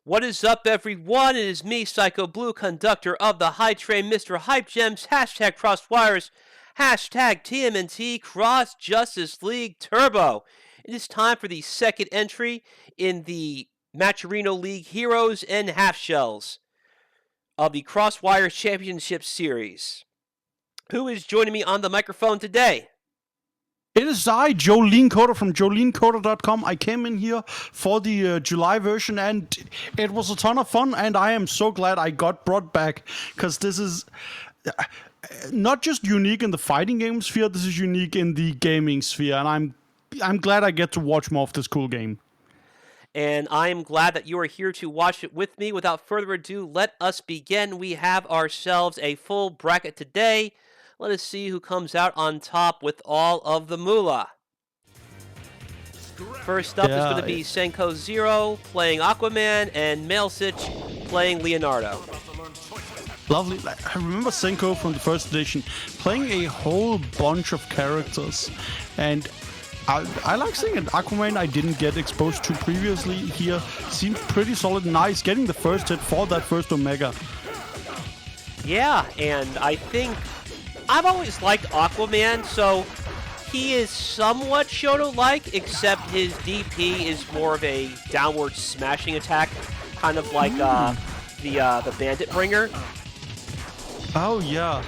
What is up, everyone? It is me, Psycho Blue, conductor of the High Train, Mr. Hype Gems, hashtag Crosswires, hashtag TMNT Cross Justice League Turbo. It is time for the second entry in the Matcherino League Heroes and Half Shells of the Crosswires Championship Series. Who is joining me on the microphone today? It is I, Jolene Coder from jolenecoder.com. I came in here for the July version, and it was a ton of fun, and I am so glad I got brought back, because this is not just unique in the fighting game sphere, this is unique in the gaming sphere, and I'm glad I get to watch more of this cool game. And I am glad that you are here to watch it with me. Without further ado, let us begin. We have ourselves a full bracket today. Let us see who comes out on top with all of the moolah. First up is going to be Senkou Zero playing Aquaman and Maelxich playing Leonardo. Lovely. I remember Senkou from the first edition playing a whole bunch of characters, and I like seeing it. Aquaman I didn't get exposed to previously here. Seems pretty solid, nice, getting the first hit for that first Omega. Yeah, and I think I've always liked Aquaman, so he is somewhat Shoto-like, except his DP is more of a downward smashing attack, kind of like the Bandit Bringer. Oh yeah,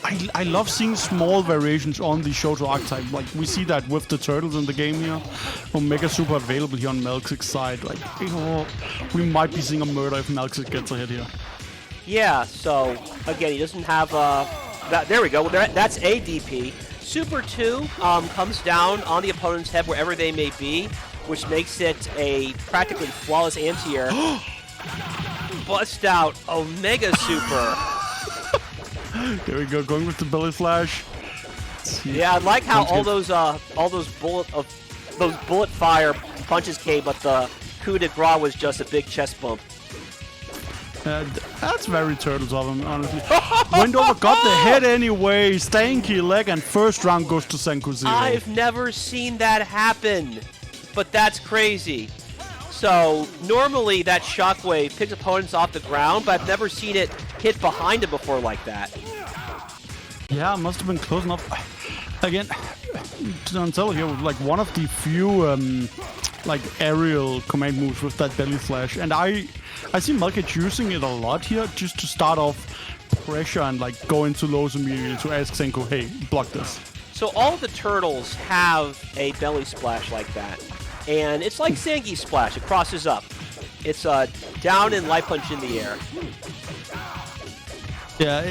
I love seeing small variations on the Shoto archetype. Like we see that with the turtles in the game here. Omega super available here on Maelxich's side. Like we might be seeing a murder if Maelxich gets a hit here. Yeah, so, again, he doesn't have, there we go, that's a DP. Super 2 comes down on the opponent's head wherever they may be, which makes it a practically flawless anti-air. Bust out Omega Super. There we go, going with the belly flash. Yeah, I like how all those bullet fire punches came, but the coup de grace was just a big chest bump. That's very Turtles of him, honestly. Wendover got the head anyway, stanky leg, and first round goes to Senkou Zero. I've never seen that happen, but that's crazy. So, normally that shockwave picks opponents off the ground, but I've never seen it hit behind him before like that. Yeah, must have been close enough. Again, Donatello here was like one of the few like aerial command moves with that belly flash, and I see Maelxich using it a lot here just to start off pressure and like go into lows immediately to ask Senkou, hey, block this. So all of the turtles have a belly splash like that, and it's like Zangief's splash. It crosses up. It's a down and light punch in the air. Yeah,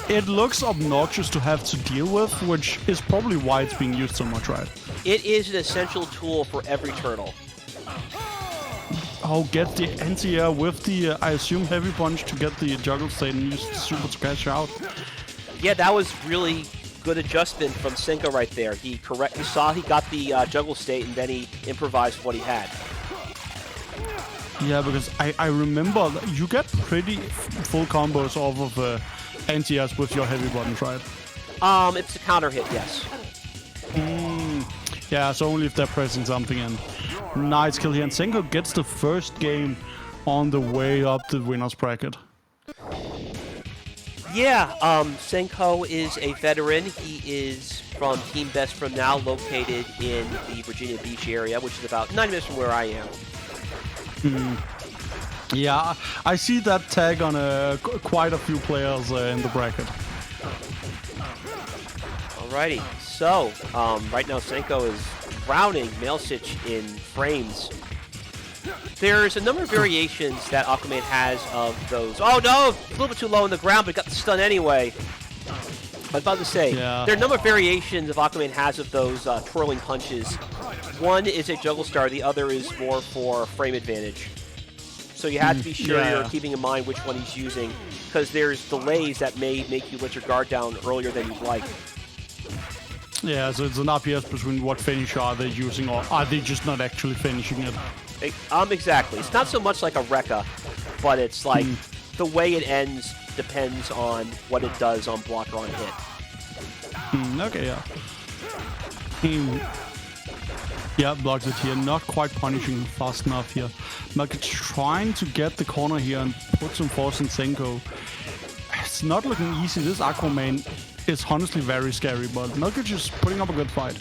it looks obnoxious to have to deal with, which is probably why it's being used so much, right? It is an essential tool for every turtle. Oh, get the anti-air with the, I assume, heavy punch to get the juggle state and use the super to catch out. Yeah, that was really good adjustment from Senkou right there. He saw he got the juggle state, and then he improvised what he had. Yeah, because I remember you get pretty full combos off of anti-airs with your heavy buttons, right? It's a counter hit, yes. Yeah, so only if they're pressing something in. Nice kill here, and Senkou gets the first game on the way up the winner's bracket. Yeah, Senkou is a veteran. He is from Team Best From Now, located in the Virginia Beach area, which is about 9 minutes from where I am. Yeah, I see that tag on quite a few players in the bracket. Alrighty, so right now Senkou is drowning Maelxich in frames. There's a number of variations that Aquaman has of those. Oh no, a little bit too low on the ground, but got the stun anyway. I was about to say, there are a number of variations of Aquaman has of those twirling punches. One is a juggle star, the other is more for frame advantage. So you have to be sure you're keeping in mind which one he's using, because there's delays that may make you let your guard down earlier than you'd like. Yeah, so it's an RPS between what finish are they using, or are they just not actually finishing it? Exactly. It's not so much like a Rekka, but it's like the way it ends depends on what it does on block or on hit. Okay, yeah. Yeah, blocks it here. Not quite punishing fast enough here. Maelxich trying to get the corner here and put some force in Senkou. It's not looking easy. This Aquaman is honestly very scary, but Maelxich is putting up a good fight.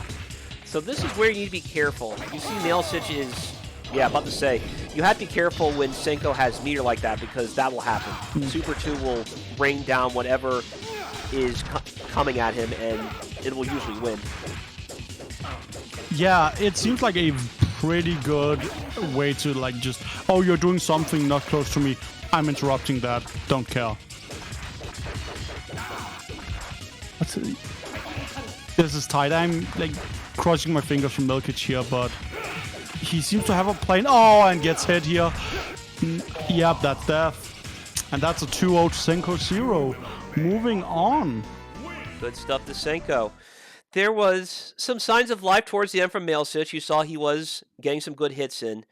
So this is where you need to be careful. You see Maelxich is... Yeah, about to say, you have to be careful when Senkou has meter like that because that will happen. Super 2 will rain down whatever is coming at him and it will usually win. Yeah, it seems like a pretty good way to like just, oh, you're doing something not close to me. I'm interrupting that. Don't care. This is tight. I'm like crossing my fingers for Maelxich here, but he seems to have a plan. Oh, and gets hit here. Yep, that's death. And that's a 2-0 to Senkou 0. Moving on. Good stuff to Senkou. There was some signs of life towards the end from Maelxich. You saw he was getting some good hits in.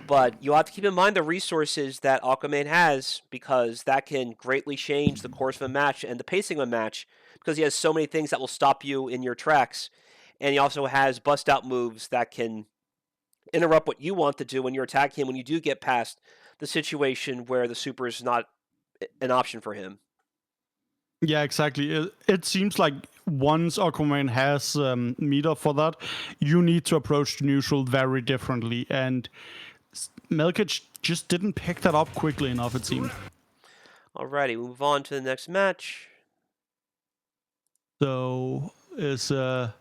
But you have to keep in mind the resources that Aquaman has because that can greatly change the course of a match and the pacing of a match because he has so many things that will stop you in your tracks. And he also has bust-out moves that can interrupt what you want to do when you're attacking him when you do get past the situation where the super is not an option for him. Yeah, exactly. It seems like once Aquaman has meter for that, you need to approach the neutral very differently. And Maelxich just didn't pick that up quickly enough, it seemed. Alrighty, we move on to the next match. So, is the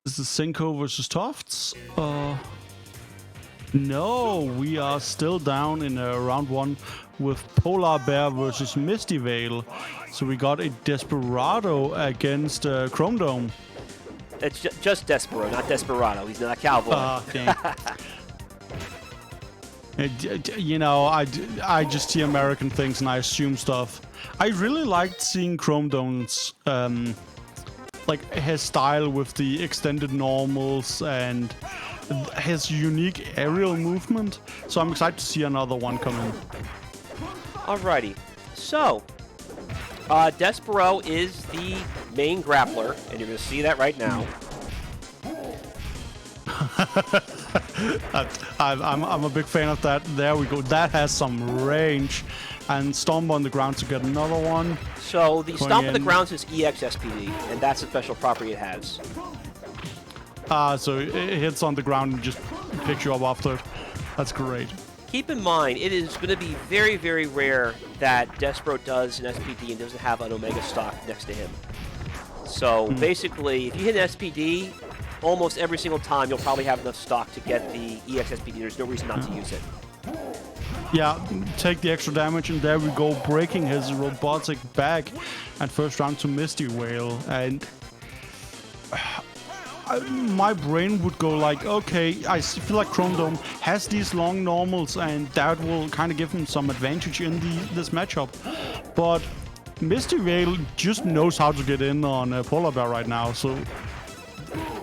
Senkou versus Tofts? No, we are still down in round 1 with Polarbair versus Misty Vale. So we got a Desperado against Chrome Dome. It's just Despero, not Desperado. He's not a cowboy. Dang. You know, I just see American things and I assume stuff. I really liked seeing Chrome Dome's like his style with the extended normals and his unique aerial movement. So I'm excited to see another one come in. Alrighty. So, Despero is the main grappler, and you're going to see that right now. I'm a big fan of that. There we go. That has some range. And Stomp on the ground to get another one. So the Stomp on the ground is EX SPD, and that's a special property it has. So it hits on the ground and just picks you up after it. That's great. Keep in mind, it is going to be very, very rare that Despero does an SPD and doesn't have an Omega stock next to him. So basically, if you hit an SPD, almost every single time you'll probably have enough stock to get the EX SPD. There's no reason not to use it. Yeah, take the extra damage, and there we go, breaking his robotic back. And first round to Misty Whale. And my brain would go like, okay, I feel like Chrome Dome has these long normals, and that will kind of give him some advantage in this matchup. But Misty Vale just knows how to get in on Polarbair right now, so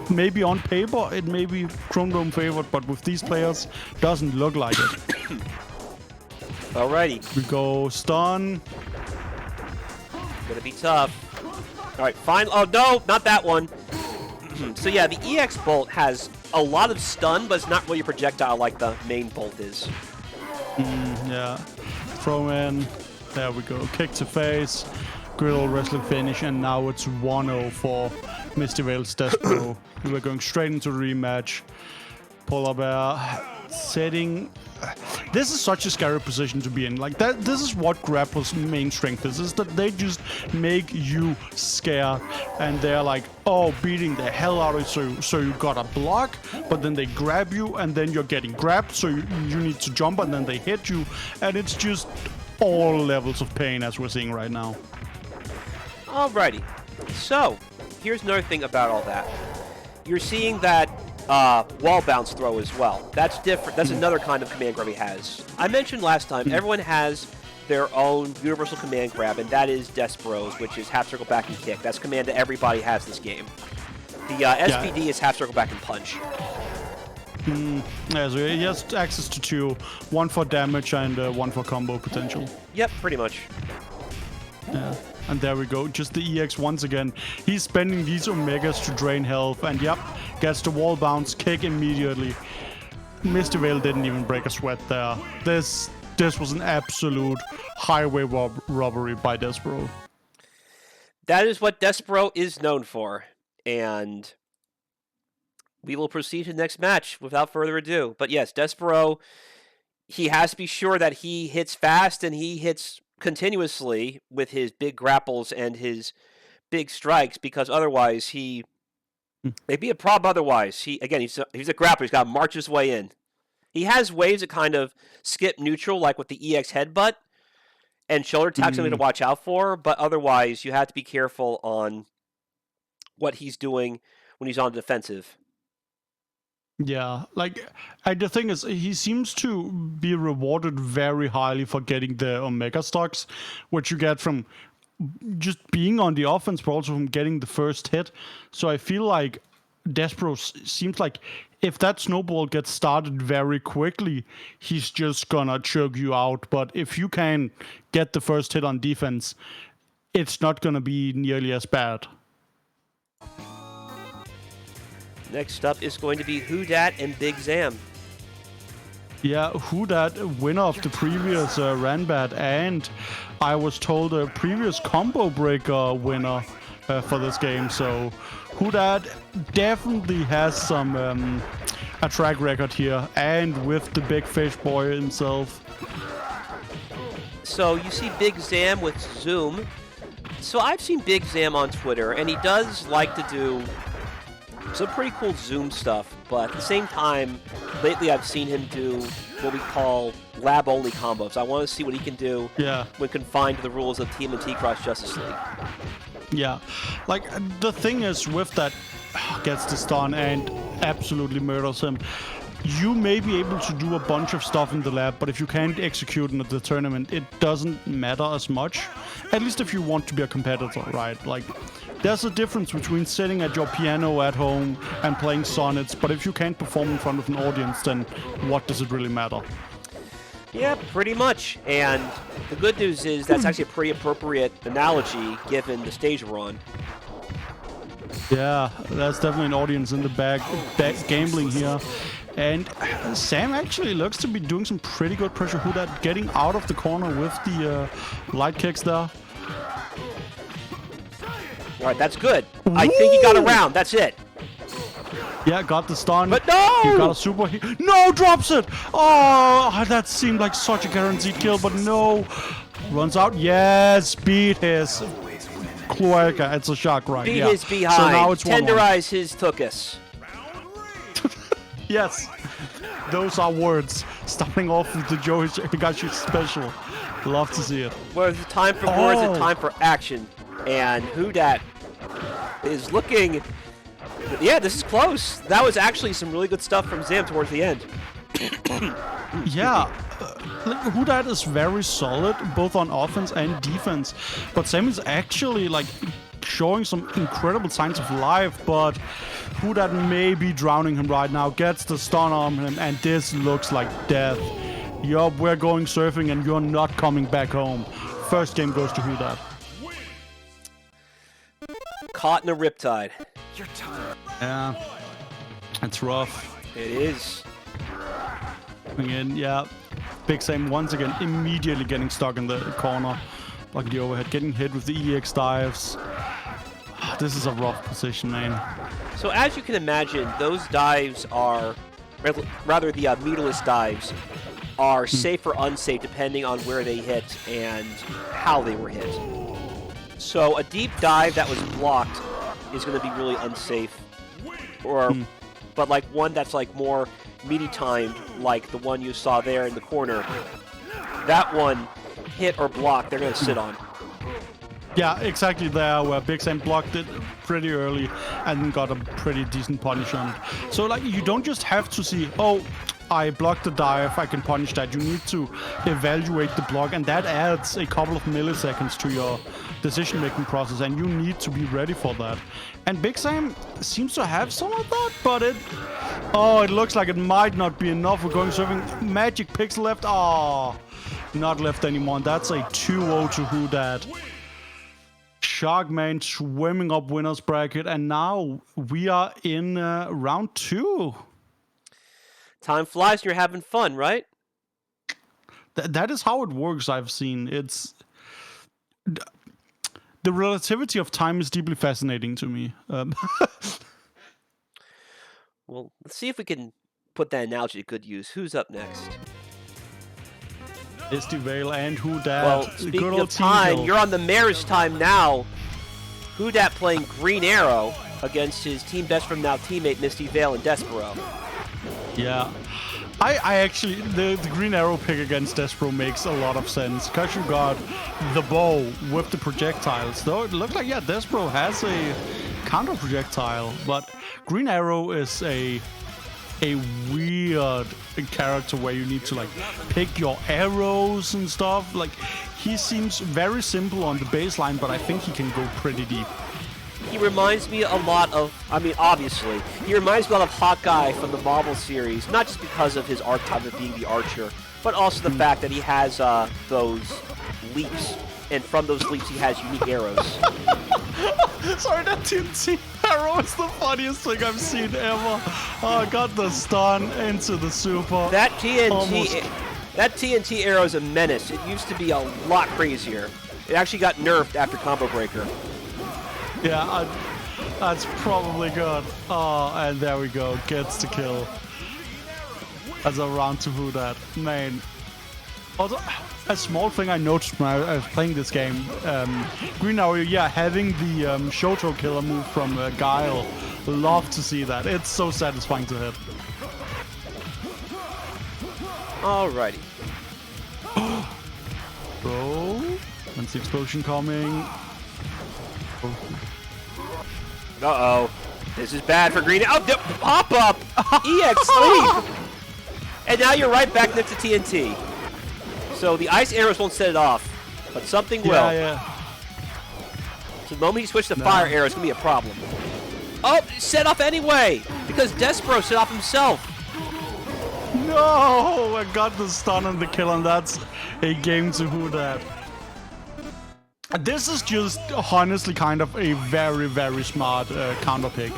maybe on paper it may be Chrome Dome favored, but with these players, doesn't look like it. Alrighty. We go stun. Gonna be tough. Alright, fine. Oh, no, not that one. So yeah, the EX bolt has a lot of stun, but it's not really a projectile like the main bolt is. Yeah. Throw in. There we go. Kick to face. Griddle wrestling finish, and now it's 1-0 for Misty Vale's Despero. We're going straight into the rematch. Polarbair setting. This is such a scary position to be in. Like that. This is what grapplers' main strength is that they just make you scared, and they're like, oh, beating the hell out of you. So you got a block, but then they grab you, and then you're getting grabbed. So you need to jump, and then they hit you, and it's just all levels of pain as we're seeing right now. Alrighty. So here's another thing about all that. You're seeing that wall bounce throw as well. That's different. That's another kind of command grab he has. I mentioned last time, everyone has their own universal command grab, and that is Despero's, which is half circle back and kick. That's a command that everybody has this game. The SPD is half circle back and punch. Yeah, so he has access to 2. One for damage and one for combo potential. Yep, pretty much. Yeah. And there we go, just the EX once again. He's spending these Omegas to drain health, and yep, gets the wall bounce kick immediately. Misty Vale didn't even break a sweat there. This was an absolute highway robbery by Despero. That is what Despero is known for, and we will proceed to the next match without further ado. But yes, Despero, he has to be sure that he hits fast and he hits continuously with his big grapples and his big strikes, because otherwise they'd be a problem otherwise. He's a grappler. He's got to march his way in. He has ways to kind of skip neutral, like with the EX headbutt and shoulder attack, something to watch out for, but otherwise you have to be careful on what he's doing when he's on the defensive. Yeah, like, the thing is, he seems to be rewarded very highly for getting the Omega stocks, which you get from just being on the offense, but also from getting the first hit. So I feel like Despero seems like if that snowball gets started very quickly, he's just gonna choke you out. But if you can get the first hit on defense, it's not gonna be nearly as bad. Next up is going to be Whodat and BigZam. Yeah, Whodat, winner of the previous Ranbat, and I was told a previous combo breaker winner for this game. So Whodat definitely has some a track record here, and with the big fish boy himself. So you see BigZam with Zoom. So I've seen BigZam on Twitter, and he does like to do some pretty cool Zoom stuff, but at the same time, lately I've seen him do what we call lab-only combos. I want to see what he can do when confined to the rules of TMNT Cross Justice League. Yeah, like, the thing is with that, gets the stun and absolutely murders him. You may be able to do a bunch of stuff in the lab, but if you can't execute in the tournament, it doesn't matter as much. At least if you want to be a competitor, right? Like, there's a difference between sitting at your piano at home and playing sonnets, but if you can't perform in front of an audience, then what does it really matter? Yeah, pretty much. And the good news is that's actually a pretty appropriate analogy given the stage we're on. Yeah, there's definitely an audience in the back gambling here. And Sam actually looks to be doing some pretty good pressure. Whodat getting out of the corner with the light kicks there. All right, that's good. Ooh. I think he got around. That's it. Yeah, got the stun. But no! He got a super hit. No, drops it! Oh, that seemed like such a guaranteed kill, but no. Runs out. Yes, beat his cloaca. It's a shock, right? Beat his behind. So now it's 1-1. Tenderize his tuchus. Yes. Those are words. Starting off with the Joe Higashi special. Love to see it. Well, it's time for words and time for action. And Whodat is looking... Yeah, this is close. That was actually some really good stuff from Zam towards the end. Yeah. Whodat is very solid, both on offense and defense. But Sam is actually, like, showing some incredible signs of life, but Whodat may be drowning him right now. Gets the stun on him, and this looks like death. Yup, we're going surfing, and you're not coming back home. First game goes to Whodat. Caught in a riptide. Yeah, it's rough. It is. Again, yeah. BigZam once again immediately getting stuck in the corner. Like the overhead, getting hit with the EX dives. This is a rough position, man. So as you can imagine, those dives are, rather the meatless dives, are safe or unsafe depending on where they hit and how they were hit. So a deep dive that was blocked is going to be really unsafe. But like one that's like more meaty timed, like the one you saw there in the corner, that one hit or blocked, they're going to sit on. Yeah, exactly there where BigZam blocked it pretty early and got a pretty decent punish on it. So like you don't just have to see, oh, I blocked the dive, I can punish that. You need to evaluate the block, and that adds a couple of milliseconds to your decision-making process, and you need to be ready for that. And BigZam seems to have some of that, but it looks like it might not be enough. We're going serving magic pixel left. Oh, not left anymore. And that's a 2-0 to Whodat. Sharkman swimming up winners bracket, and now we are in round 2. Time flies and you're having fun, right? That is how it works. I've seen it's the relativity of time is deeply fascinating to me. Well, let's see if we can put that analogy to good use. Who's up next? Misty, Vale, and Whodat. Well, speaking of time, you're on the mayor's time now. Whodat playing Green Arrow against his Team Best From Now teammate Misty, Vale, and Despero. Yeah. I actually, the Green Arrow pick against Despero makes a lot of sense, because you got the bow with the projectiles. Though it looked like, yeah, Despero has a counter projectile, but Green Arrow is a weird character where you need to like pick your arrows and stuff. Like, he seems very simple on the baseline, but I think he can go pretty deep. He reminds me a lot of, I mean, obviously, he reminds me a lot of Hawkeye from the Marvel series, not just because of his archetype of being the archer, but also the fact that he has those leaps, and from those leaps he has unique arrows. Sorry, that TNT arrow is the funniest thing I've seen ever. Oh, I got the stun into the super. That TNT arrow is a menace. It used to be a lot crazier. It actually got nerfed after Combo Breaker. Yeah, that's probably good. Oh, and there we go. Gets the kill. That's a round to Whodat. Man. Also, a small thing I noticed when I was playing this game. Green Arrow, yeah, having the Shoto killer move from Guile. Love to see that. It's so satisfying to hit. Alrighty. Bro. When's the explosion coming? Uh-oh. This is bad for Green. Oh, pop up! EX sleep! And now you're right back next to TNT. So the ice arrows won't set it off, but something will. Yeah. So the moment you switch to fire arrows, it's going to be a problem. Oh, set off anyway! Because Despero set off himself. No! I got the stun and the kill, and that's a game to Whodat. This is just honestly kind of a very, very smart counter pick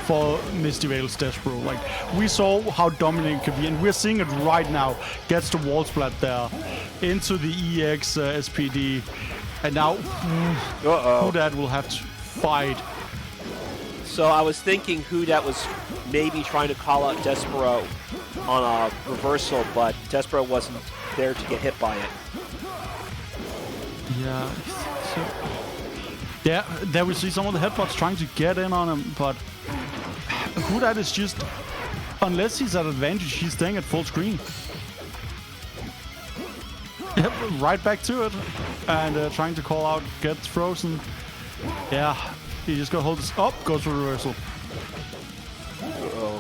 for Misty Vale's Despero. Like, we saw how dominant it could be, and we're seeing it right now. Gets the wall splat there into the EX SPD, and now Whodat will have to fight. So I was thinking Whodat was maybe trying to call out Despero on a reversal, but Despero wasn't there to get hit by it. Yeah. So, yeah, there we see some of the headbutts trying to get in on him, but Whodat is just, unless he's at advantage, he's staying at full screen. Yep, right back to it, and trying to call out, gets frozen. Yeah, he just got hold this up, goes for reversal.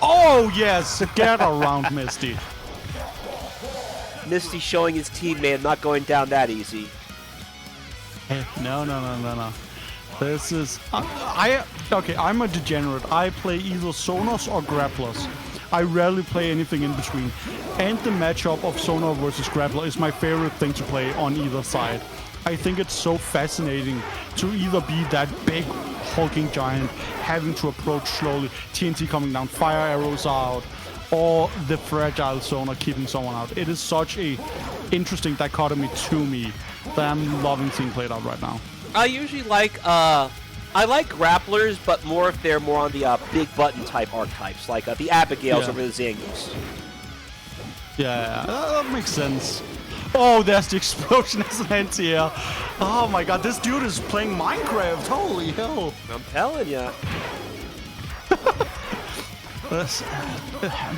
Oh yes, get around Misty. Misty showing his teammate not going down that easy. Hey, no. This is... okay, I'm a degenerate. I play either Zoners or Grapplers. I rarely play anything in between. And the matchup of Zoner versus Grappler is my favorite thing to play on either side. I think it's so fascinating to either be that big hulking giant having to approach slowly, TNT coming down, fire arrows out, or the fragile Zoner keeping someone out. It is such a interesting dichotomy to me that I'm loving seeing played out right now. I usually like, I like grapplers, but more if they're more on the big button type archetypes, like the Abigails over the Zangus. Yeah, that makes sense. Oh, there's the explosion as an anti-air. Oh my god, this dude is playing Minecraft. Holy hell. I'm telling ya.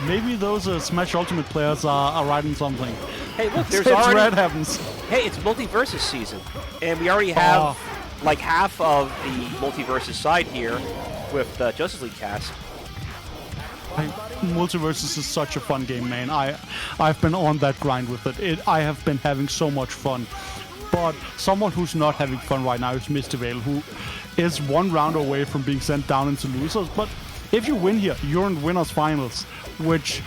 Maybe those Smash Ultimate players are writing something. Hey, look, there's It's already... red happens. Hey, it's Multiversus season. And we already have like half of the Multiversus side here with the Justice League cast. Multiversus is such a fun game, man. I've been on that grind with it. I have been having so much fun. But someone who's not having fun right now is Misty Vale, who is one round away from being sent down into losers. But if you win here, you're in winners finals, which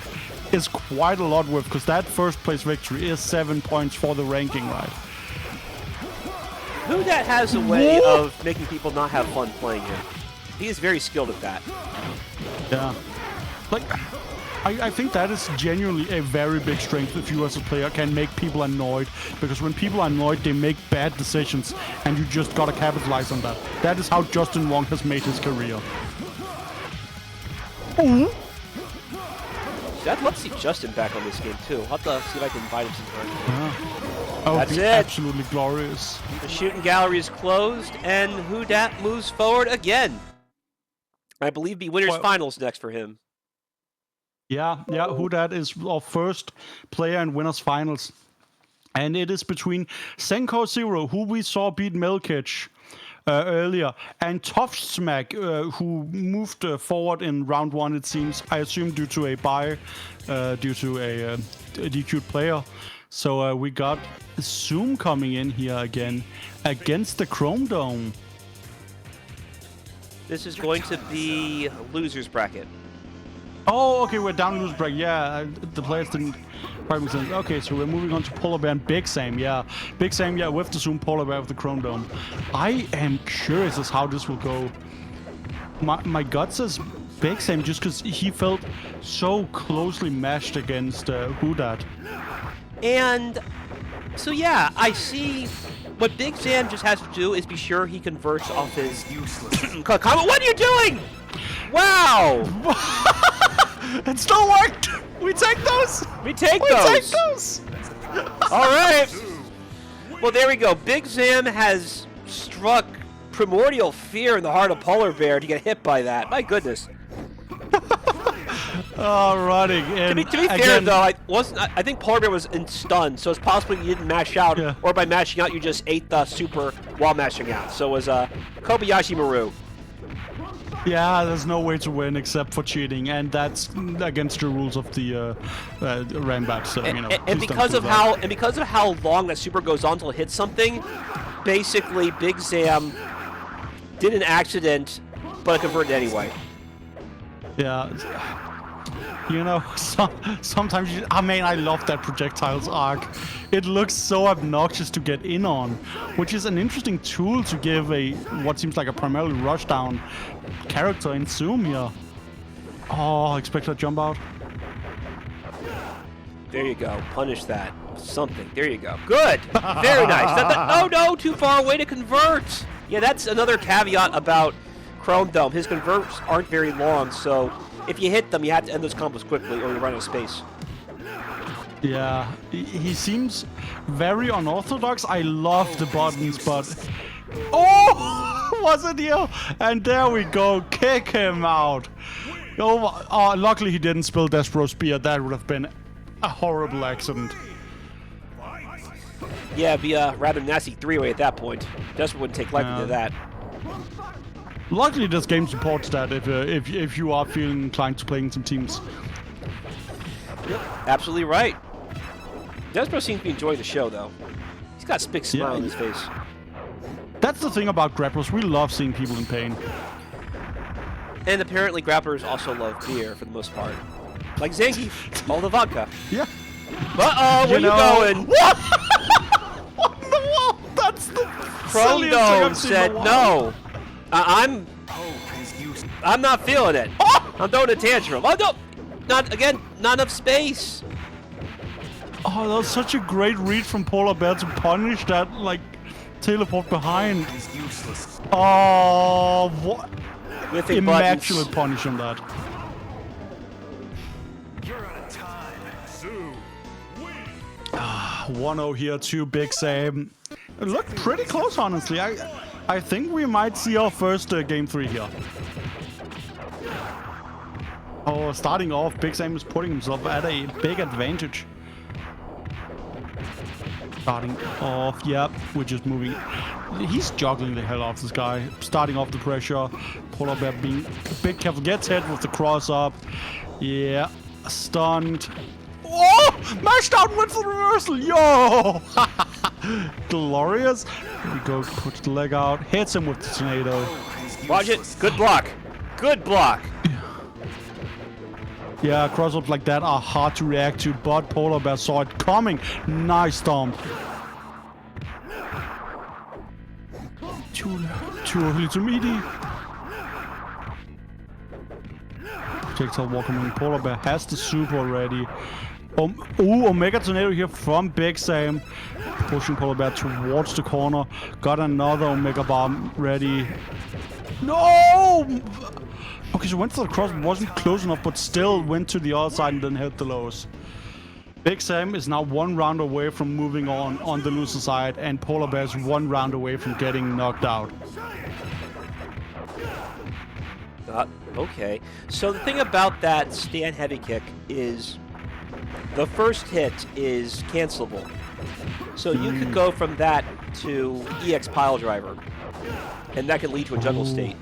is quite a lot with, because that first place victory is 7 points for the ranking, right? Whodat has a way of making people not have fun playing him. He is very skilled at that. Yeah. Like, I think that is genuinely a very big strength if you as a player can make people annoyed. Because when people are annoyed, they make bad decisions, and you just gotta capitalize on that. That is how Justin Wong has made his career. Ooh. I'd love to see Justin back on this game too. I'll have to see if I can invite him sometime. Yeah. Oh, That's it. Absolutely glorious. The shooting gallery is closed, and Whodat moves forward again. I believe the winners finals next for him. Yeah, Whodat is our first player in winners finals. And it is between Senkou Zero, who we saw beat Maelxich earlier, and Smack, who moved forward in round 1, it seems. I assume due to a bye, due to a DQ'd player. So we got Zoom coming in here again against the Chrome Dome. This is going to be loser's bracket. Oh, okay, we're down loose break. Yeah, the players didn't quite make sense. Okay, so we're moving on to Polarbair and BigZam. Yeah, BigZam, yeah, with the Zoom Polarbair with the Chrome Dome. I am curious as how this will go. My gut says BigZam just because he felt so closely matched against Whodat. And so, yeah, I see what BigZam just has to do is be sure he converts off his useless comment. What are you doing? Wow! It still worked! We take those! We take those! All right. Well, there we go. BigZam has struck primordial fear in the heart of Polarbair to get hit by that. My goodness. Alrighty. To be fair, though, I think Polarbair was in stun, so it's possible you didn't mash out, or by mashing out, you just ate the super while mashing out. So it was Kobayashi Maru. Yeah, there's no way to win except for cheating, and that's against the rules of the Rambat. So you know, and because of how long that super goes on till it hits something, basically BigZam did an accident, but it converted anyway. Yeah. You know, sometimes I mean, I love that projectiles arc. It looks so obnoxious to get in on, which is an interesting tool to give what seems like a primarily rushdown character in Zoom here. Oh, expect a jump out. There you go. Punish that. Something. There you go. Good. Very nice. Oh no, too far away to convert. Yeah, that's another caveat about Chrome Dome. His converts aren't very long, so if you hit them, you have to end those combos quickly or you run out of space. Yeah, he seems very unorthodox. I love the buttons, but... Oh! Was it here? And there we go. Kick him out. Oh, luckily he didn't spill Despero's spear. That would have been a horrible accident. Yeah, it'd be a rather nasty three-way at that point. Despero wouldn't take lightly to that. Luckily, this game supports that if you are feeling inclined to playing some teams. Yep, absolutely right. Despero seems to be enjoying the show, though. He's got a big smile on his face. That's the thing about grapplers. We love seeing people in pain. And apparently grapplers also love beer, for the most part. Like Zangief, all the vodka. Yeah. Uh-oh, where you going? What? What in the world? That's the Chrome Dome said no. I'm not feeling it. Oh! I'm throwing a tantrum. Oh, no! Not enough space. Oh, that was such a great read from Polarbair to punish that, like, teleport behind. Oh, what? Immaculate punish on that. You're out of time. 1-0 here to BigZam. It looked pretty close, honestly. I think we might see our first Game 3 here. Oh, starting off, BigZam is putting himself at a big advantage. Starting off, yeah, we're just moving. He's juggling the hell off this guy. Starting off the pressure. Polarbair being a bit careful. Gets hit with the cross up. Yeah, stunned. Oh! Mashed out with the reversal! Yo! Glorious. Here we go, puts the leg out. Hits him with the tornado. Watch it. Good block. Good block. Yeah, cross-ups like that are hard to react to, but Polarbair saw it coming. Nice stomp. Too early to meaty. Projectile Walker Polarbair has the super already. Omega Tornado here from BigZam. Pushing Polarbair towards the corner. Got another Omega Bomb ready. No! Okay, so went for the cross, wasn't close enough, but still went to the other side and then hit the lows. BigZam is now 1 round away from moving on the loser side, and Polarbair is 1 round away from getting knocked out. Okay. So the thing about that stand heavy kick is the first hit is cancelable. So you could go from that to EX pile driver, and that can lead to a juggle state.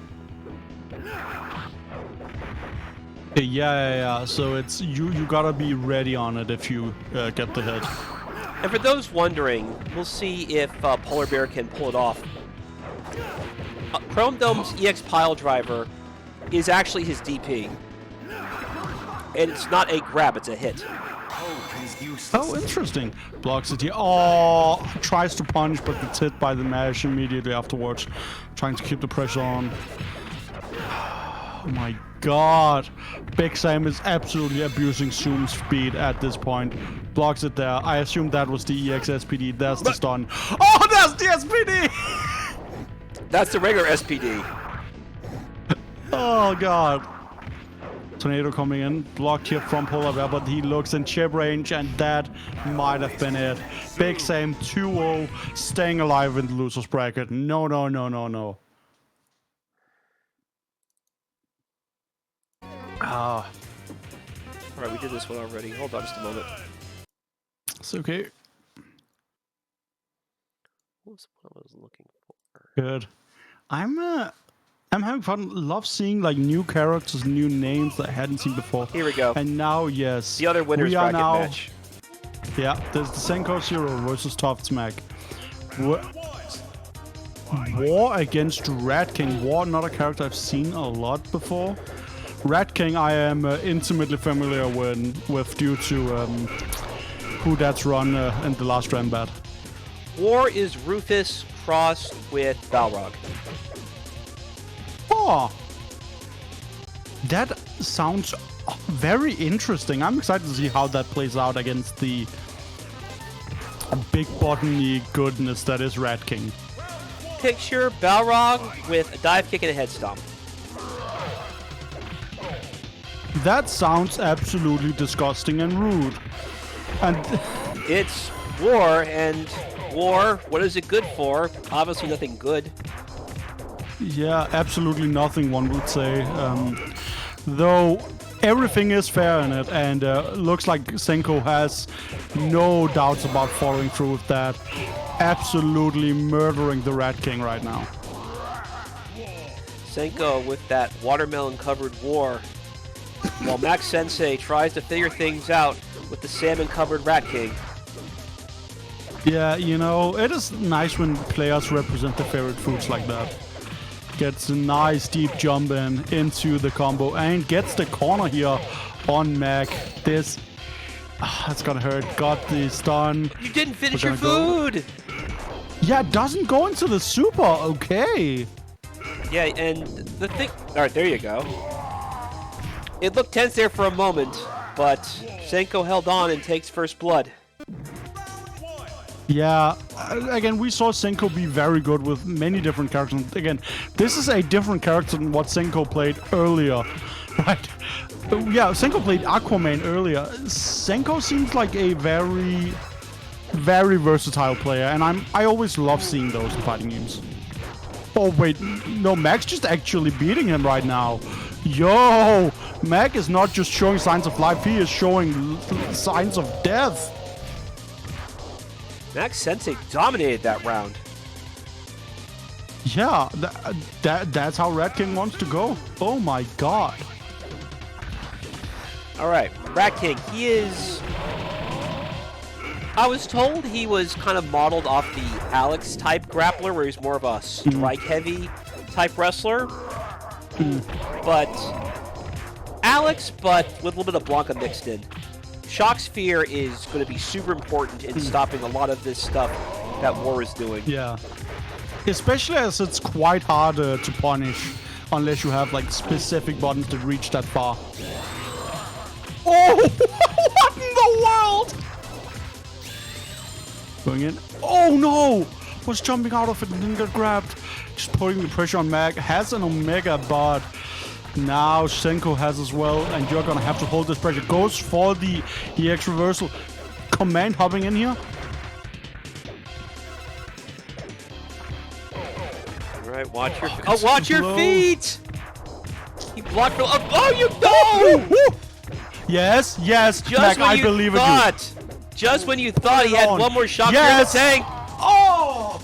Yeah. So it's you gotta be ready on it if you get the hit. And for those wondering, we'll see if Polarbair can pull it off. Chrome Dome's EX pile driver is actually his DP. And it's not a grab, it's a hit. Oh, interesting. Blocks it here. Oh, tries to punch, but it's hit by the mash immediately afterwards. Trying to keep the pressure on. Oh my god. BigZam is absolutely abusing Zoom speed at this point. Blocks it there. I assume that was the EX SPD. There's the stun. Oh, that's the SPD! That's the regular SPD. Oh god. Tornado coming in, blocked here from Polarbair, but he looks in chip range, and that might have been it. BigZam 2-0, staying alive in the loser's bracket. No. Alright, we did this one already. Hold on just a moment. It's okay. What was what I was looking for? Good. I'm having fun. Love seeing like new characters, new names that I hadn't seen before. Here we go. And now, yes, The other winners bracket match. Yeah, there's the Senkou Zero versus Tough Smack. War against Rat King. War, not a character I've seen a lot before. Rat King I am intimately familiar with due to Whodat's run in the last Rambat. War is Rufus crossed with Balrog. Oh, that sounds very interesting. I'm excited to see how that plays out against the big botany goodness that is Rat King. Picture Balrog with a dive kick and a head stomp. That sounds absolutely disgusting and rude. And It's War, and War, what is it good for? Obviously nothing good. yeah, absolutely nothing, one would say. Though everything is fair in it, and looks like Senkou has no doubts about following through with that. Absolutely murdering the Rat King right now. Senkou with that watermelon-covered War, while MaccSensei tries to figure things out with the salmon-covered Rat King. Yeah, you know, it is nice when players represent their favorite foods like that. Gets a nice deep jump into the combo and gets the corner here on Mac. This, that's gonna hurt. Got the stun. You didn't finish We're your gonna food! Yeah, it doesn't go into the super. Okay. Yeah, and the thing... Alright, there you go. It looked tense there for a moment, but Senkou held on and takes first blood. Yeah, again, we saw Senkou be very good with many different characters. Again, this is a different character than what Senkou played earlier, right? Yeah, Senkou played Aquaman earlier. Senkou seems like a very, very versatile player, and I always love seeing those in fighting games. Oh wait, no, Mac's just actually beating him right now. Yo, Mac is not just showing signs of life; he is showing signs of death. MaccSensei dominated that round. Yeah, that's how Rat King wants to go. Oh my god. Alright, Rat King, he is... I was told he was kind of modeled off the Alex type grappler, where he's more of a strike-heavy type wrestler. But Alex, but with a little bit of Blanca mixed in. Shock Sphere is going to be super important in stopping a lot of this stuff that War is doing. Yeah. Especially as it's quite hard to punish unless you have like specific buttons that reach that far. Oh, what in the world? Going in. Oh no! Was jumping out of it and didn't get grabbed. Just putting the pressure on Mac. Has an Omega, but now Senkou has as well, and you're gonna have to hold this pressure. Goes for the EX reversal. Command hopping in here. All right, watch your watch your feet. He blocked the. Oh, you know! Yes, yes, Just Mac, when I you believe thought, in you. Just when you thought he had one more shot Yes. for the tank. Oh!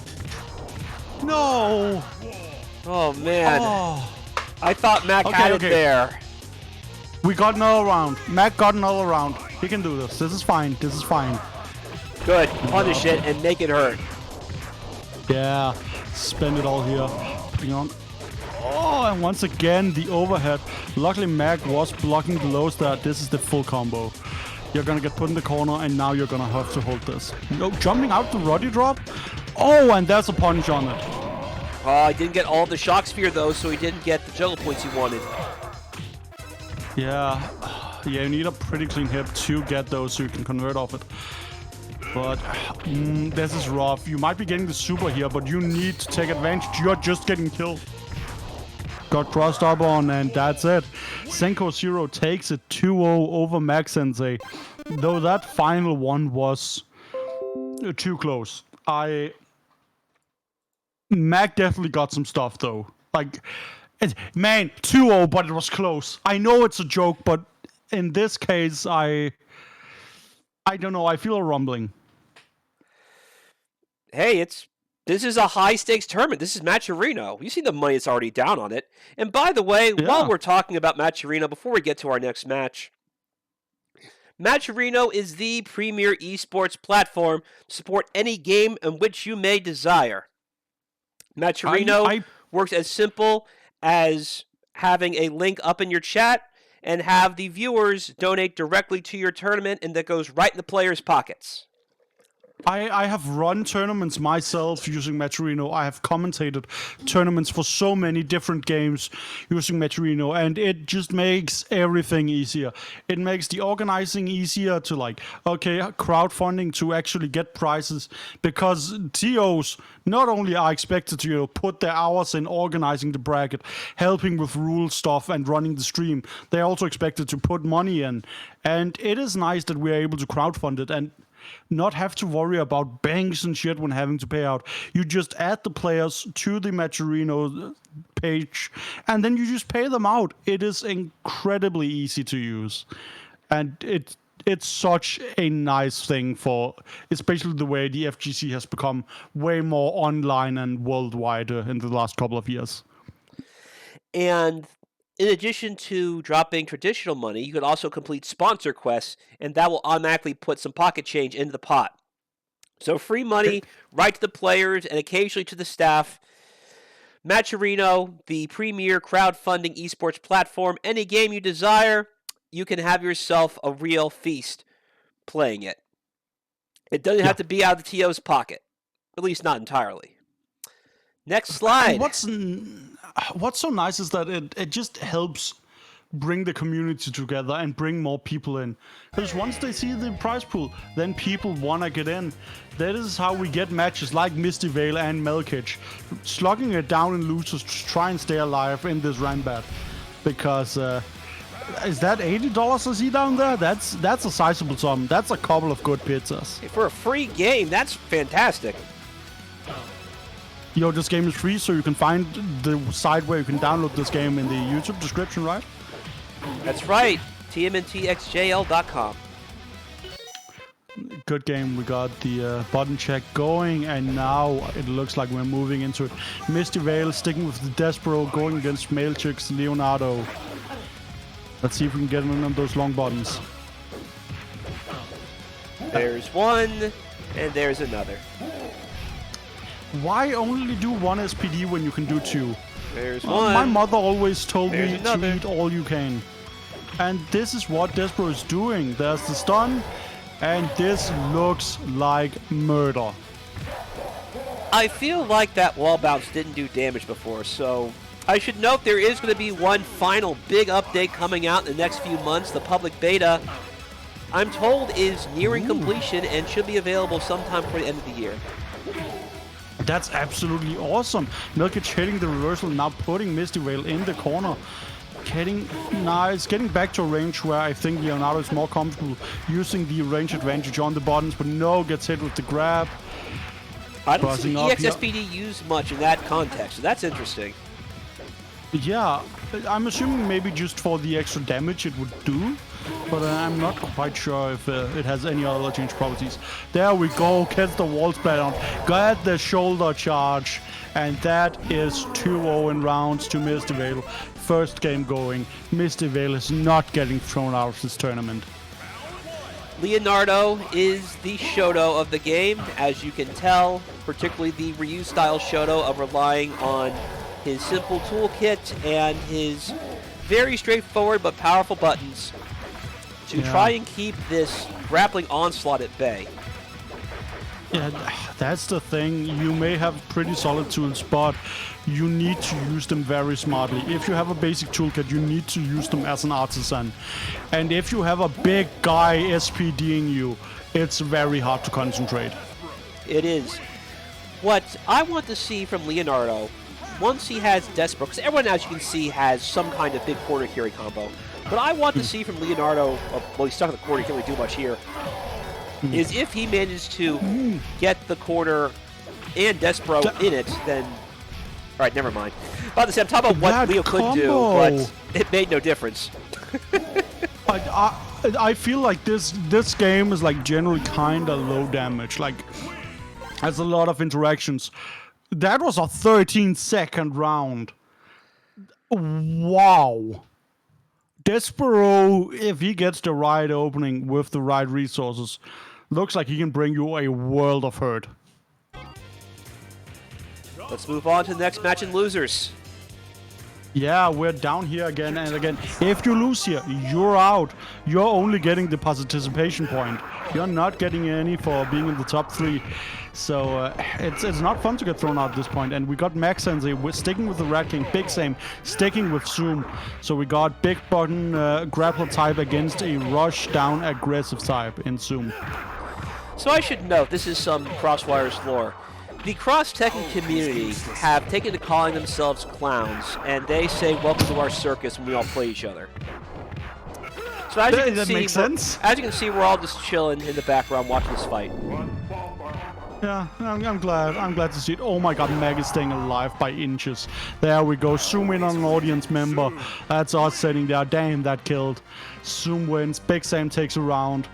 No! Oh man! Oh. I thought Mac had it there. We got another round. Mac got another round. He can do this. This is fine. This is fine. Good. Punish it and make it hurt. Yeah. Spend it all here. Bring on. Oh, and once again, the overhead. Luckily, Mac was blocking the low start. This is the full combo. You're gonna get put in the corner, and now you're gonna have to hold this. No, jumping out the Roddy drop. Oh, and there's a punch on it. He didn't get all the shock sphere, though, so he didn't get the juggle points he wanted. Yeah. Yeah, you need a pretty clean hip to get those so you can convert off it. But this is rough. You might be getting the super here, but you need to take advantage. You're just getting killed. Got crossed up on, and that's it. Senkou 0 takes it 2-0 over MaccSensei. Though that final one was too close. Mac definitely got some stuff, though. Like, man, 2-0, but it was close. I know it's a joke, but in this case, I don't know. I feel a rumbling. Hey, this is a high-stakes tournament. This is Matcherino. You see the money that's already down on it. And by the way, while we're talking about Matcherino, before we get to our next match, Matcherino is the premier esports platform to support any game in which you may desire. Matcherino works as simple as having a link up in your chat and have the viewers donate directly to your tournament, and that goes right in the players' pockets. I have run tournaments myself using Matcherino. I have commentated tournaments for so many different games using Matcherino, and it just makes everything easier. It makes the organizing easier to crowdfunding to actually get prizes, because TOs not only are expected to put their hours in organizing the bracket, helping with rule stuff and running the stream, they're also expected to put money in. And it is nice that we're able to crowdfund it and not have to worry about banks and shit when having to pay out. You just add the players to the Matcherino page, and then you just pay them out. It is incredibly easy to use, and it's such a nice thing for, especially the way the FGC has become way more online and worldwide in the last couple of years. And in addition to dropping traditional money, you can also complete sponsor quests, and that will automatically put some pocket change into the pot. So free money right to the players and occasionally to the staff. Matcherino, the premier crowdfunding esports platform. Any game you desire, you can have yourself a real feast playing it. It doesn't have to be out of the TO's pocket, at least not entirely. Next slide. What's so nice is that it just helps bring the community together and bring more people in. Because once they see the prize pool, then people want to get in. That is how we get matches like Misty, Vale, and Maelxich, slugging it down in losers to try and stay alive in this Rambat. Because, is that $80 I see down there? That's a sizable sum. That's a couple of good pizzas. For a free game, that's fantastic. This game is free, so you can find the site where you can download this game in the YouTube description, right? That's right. TMNTXJL.com. Good game. We got the button check going, and now it looks like we're moving into it. Misty Vale sticking with the Despero, going against Maelxich's Leonardo. Let's see if we can get one of those long buttons. There's one, and there's another. Why only do one SPD when you can do two? There's one. My mother always told me another. to eat all you can. And this is what Despero is doing. There's the stun, and this looks like murder. I feel like that wall bounce didn't do damage before, so I should note there is going to be one final big update coming out in the next few months. The public beta, I'm told, is nearing completion and should be available sometime before the end of the year. That's absolutely awesome. Maelxich hitting the reversal, now putting Misty Vale in the corner. It's getting back to a range where I think Leonardo is more comfortable using the range advantage on the buttons, but no, gets hit with the grab. I don't see EXSPD used much in that context, so that's interesting. Yeah, I'm assuming maybe just for the extra damage it would do, but I'm not quite sure if it has any other change properties. There we go, gets the wall spat on, got the shoulder charge, and that is 2-0 in rounds to Misty Vale. First game going, Misty Vale is not getting thrown out of this tournament. Leonardo is the Shoto of the game, as you can tell, particularly the Ryu style Shoto of relying on his simple toolkit and his very straightforward but powerful buttons to try and keep this grappling onslaught at bay. Yeah, that's the thing. You may have pretty solid tools, but you need to use them very smartly. If you have a basic toolkit, you need to use them as an artisan. And if you have a big guy SPDing you, it's very hard to concentrate. It is. What I want to see from Leonardo, once he has Despero, because everyone, as you can see, has some kind of big quarter carry combo. But I want to see from Leonardo, well, he's stuck in the corner, he can't really do much here, is if he manages to get the corner and Despero in it, then... Alright, never mind. About to say, I'm talking about what Leo could do, but it made no difference. I feel like this game is like generally kind of low damage. Like, has a lot of interactions. That was a 13-second round. Wow. Despero, if he gets the right opening with the right resources, looks like he can bring you a world of hurt. Let's move on to the next match in losers. Yeah, we're down here again and again. If you lose here, you're out. You're only getting the participation point. You're not getting any for being in the top 3. So it's not fun to get thrown out at this point. And we got MaccSensei sticking with the Rat King, BigZam sticking with Zoom. So we got big button grapple type against a rush down aggressive type in Zoom. So I should note, this is some Crosswire's lore. The cross-Tekken community have taken to calling themselves clowns, and they say, welcome to our circus when we all play each other. So as you can see, makes sense. As you can see, we're all just chilling in the background watching this fight. Yeah, I'm glad to see it. Oh my god, Mag is staying alive by inches. There we go. Zoom in on an audience member. That's us sitting there. Damn, that killed. Zoom wins. BigZam takes a round.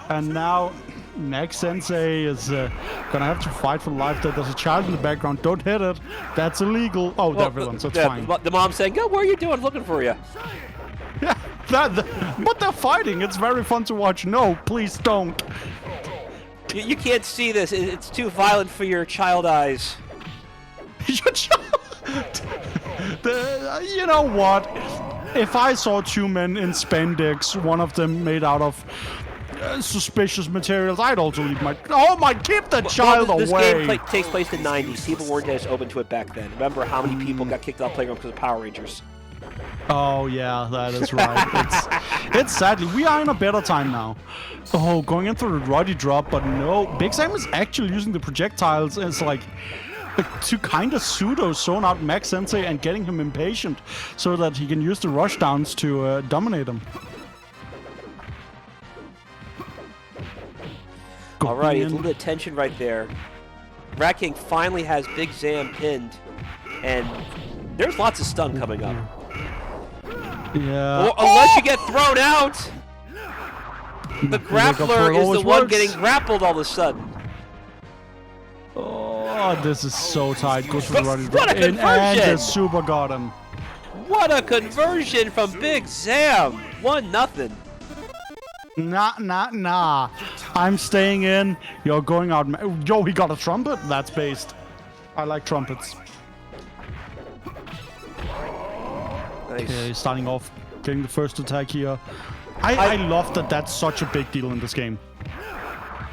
And now MaccSensei is gonna have to fight for life. There's a child in the background. Don't hit it. That's illegal. Oh, well, everyone, so it's fine. The mom saying, "Go, what are you doing? I'm looking for you." Yeah, but they're fighting. It's very fun to watch. No, please don't. You can't see this. It's too violent for your child eyes. Your child. You know what? If I saw 2 men in spandex, one of them made out of suspicious materials, I'd also leave my... Oh my, keep the child away! This game takes place in the 90s. People weren't as open to it back then. Remember how many people got kicked off playground because of Power Rangers? Oh yeah, that is right. It's sadly, we are in a better time now. Oh, going into the Roddy drop, but no. BigZam is actually using the projectiles as like to kind of pseudo zone out MaccSensei and getting him impatient so that he can use the rush downs to dominate him. Alright, a little bit of tension right there. Rat King finally has BigZam pinned, and there's lots of stun coming up. Yeah. Or unless you get thrown out, the grappler is the one getting grappled all of a sudden. Oh, this is so tight. Goes for the running what a conversion! And the super got him. What a conversion from BigZam! 1-0. Nah. I'm staying in. You're going out. Yo, he got a trumpet? That's based. I like trumpets. Nice. Okay, starting off, getting the first attack here. I love that that's such a big deal in this game.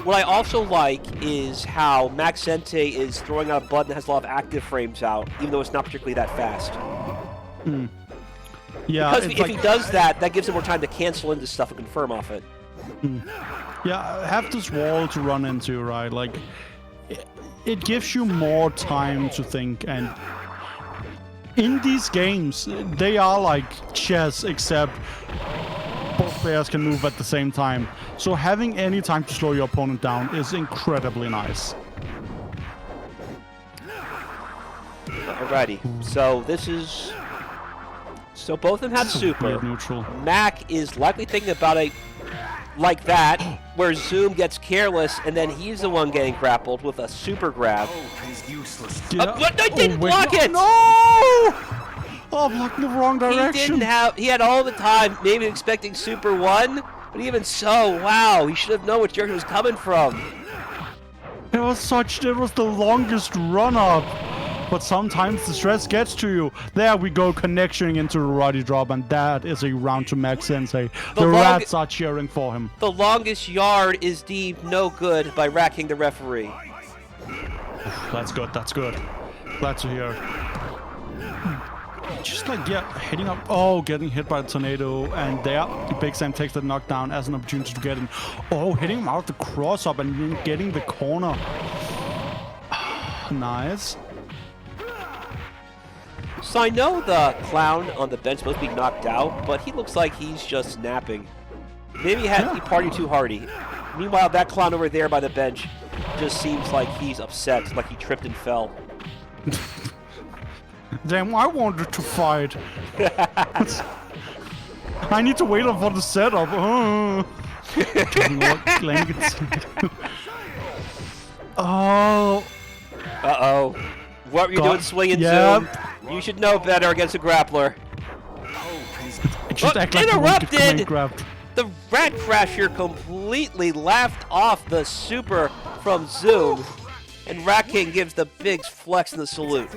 What I also like is how MaccSensei is throwing out a button that has a lot of active frames out, even though it's not particularly that fast. Yeah, Because if he does that, that gives him more time to cancel into stuff and confirm off it. Yeah, have this wall to run into, right? Like, it gives you more time to think, and in these games, they are like chess, except both players can move at the same time. So having any time to slow your opponent down is incredibly nice. Alrighty, so this is... So both of them have super. Weird neutral. Mac is likely thinking about a... like that, where Zoom gets careless, and then he's the one getting grappled with a super grab. Yeah. But I didn't block it! No! Oh, blocked in the wrong direction. He had all the time, maybe expecting Super 1, but even so, wow, he should have known which direction was coming from. It was the longest run-up. But sometimes the stress gets to you. There we go, connecting into the Roddy drop, and that is a round to MaccSensei. The rats are cheering for him. The longest yard is deemed no good by racking the referee. That's good, that's good. Glad to hear. Just like, yeah, heading up. Oh, getting hit by the tornado. And there, BigZam takes the knockdown as an opportunity to get in. Oh, hitting him out of the cross up and then getting the corner. Nice. So I know the clown on the bench must be knocked out, but he looks like he's just napping. Maybe he partied too hardy. Meanwhile, that clown over there by the bench just seems like he's upset, like he tripped and fell. Damn, I wanted to fight. I need to wait for the setup. Oh. Uh-oh. What were you doing swinging, Zoom? You should know better against a grappler. Just act like interrupted! The Rat Crasher completely laughed off the super from Zoom. And Rat King gives the big flex in the salute.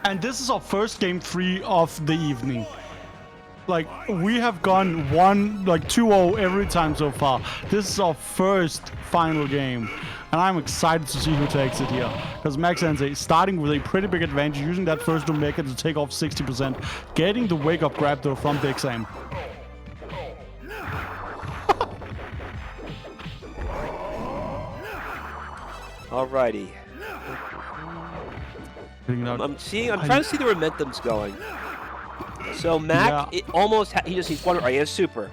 And this is our first game 3 of the evening. Like, we have gone 2-0 every time so far. This is our first final game. And I'm excited to see who takes it here. Because MaccSensei starting with a pretty big advantage, using that first Omega to take off 60%. Getting the wake-up grab though from BigZam. Alrighty. I'm trying to see the momentum's going. So Mac, he just needs one. Right, he has super.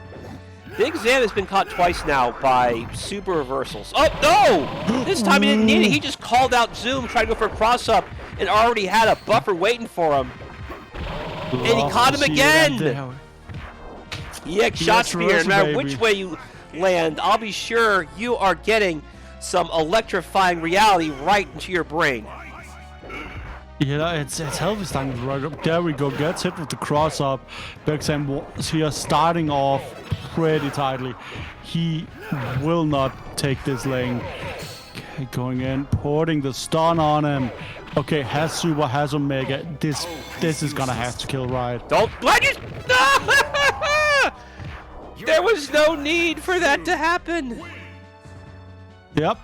BigZam has been caught twice now by super reversals. Oh no! This time he didn't need it. He just called out Zoom, trying to go for a cross up, and already had a buffer waiting for him. And he caught him again. EX shot spear. No matter which way you land, I'll be sure you are getting some electrifying reality right into your brain. Yeah, it's healthy starting right up. There we go. Gets hit with the cross up. BigZam was here starting off pretty tightly. He will not take this lane. Okay, going in, putting the stun on him. Okay, has super, has Omega. This is gonna have to kill right. Don't let it. There was no need for that to happen. Yep.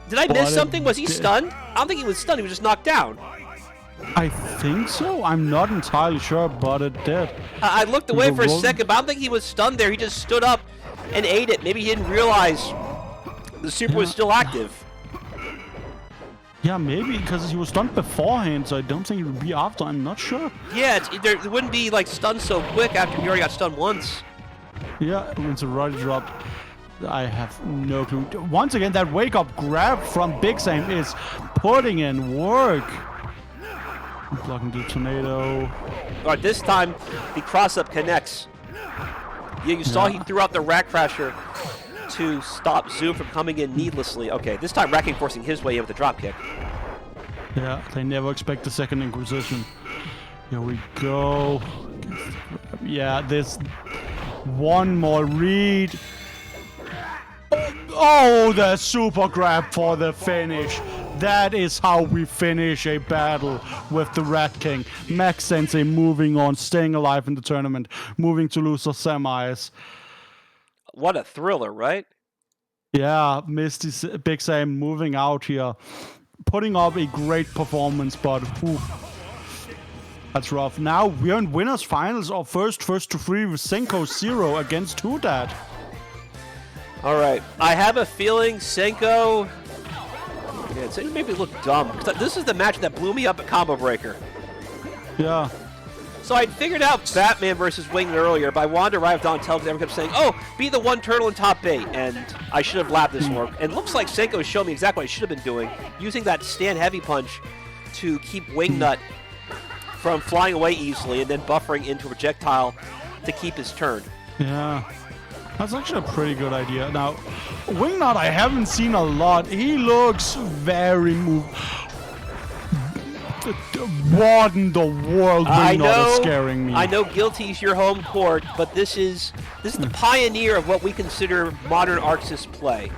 Did I miss something? Was he stunned? I don't think he was stunned. He was just knocked down. I think so. I'm not entirely sure, but it did. I looked away for a second, but I don't think he was stunned there. He just stood up and ate it. Maybe he didn't realize the super was still active. Yeah, maybe because he was stunned beforehand, so I don't think it would be after. I'm not sure. Yeah, it wouldn't be like stunned so quick after you already got stunned once. Yeah, it's a right drop. I have no clue. Once again, that wake-up grab from BigZam is putting in work. Blocking the tornado. All right, this time the cross-up connects. Yeah, you saw he threw out the Rat Crasher to stop Zoom from coming in needlessly. Okay, this time Rat King forcing his way in with a drop kick. Yeah, they never expect the second Inquisition. Here we go. Yeah, this one more read. Oh, the super grab for the finish. That is how we finish a battle with the Rat King. MaccSensei moving on, staying alive in the tournament, moving to loser semis. What a thriller, right? Yeah, Misty, BigZam moving out here, putting up a great performance, but that's rough. Now we're in winners finals. Our first to three with Senkou 0 against Whodat. All right. I have a feeling Senkou. Yeah, Senkou made me look dumb. This is the match that blew me up at Combo Breaker. Yeah. So I'd figured out Batman versus Wingnut earlier, but I wanted to arrive on television. Everyone kept saying, "Oh, be the one turtle in top 8," and I should have labbed this more. And it looks like Senkou showed me exactly what I should have been doing, using that stand heavy punch to keep Wingnut from flying away easily, and then buffering into a projectile to keep his turn. Yeah. That's actually a pretty good idea. Now, Wingnut I haven't seen a lot. He looks very What in the world? Wingnut is scaring me. I know Guilty's your home court, but this is the pioneer of what we consider modern Arxis play.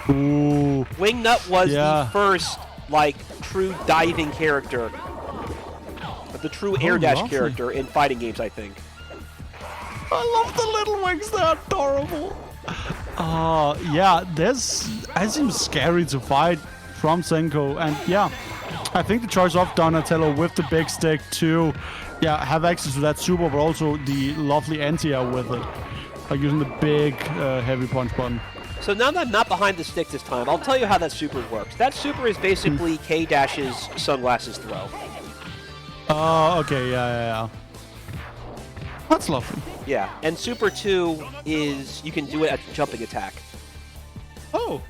Ooh. Wingnut was the first, like, true diving character. The true air dash character in fighting games, I think. I love the little wings, they're adorable. Yeah, that seems scary to fight from Senkou. And yeah, I think the choice of Donatello with the big stick to have access to that super, but also the lovely anti-air with it. Like using the big heavy punch button. So now that I'm not behind the stick this time, I'll tell you how that super works. That super is basically K-Dash's sunglasses throw. Okay, yeah. That's lovely. Yeah, and Super 2 is, you can do it at jumping attack. Oh,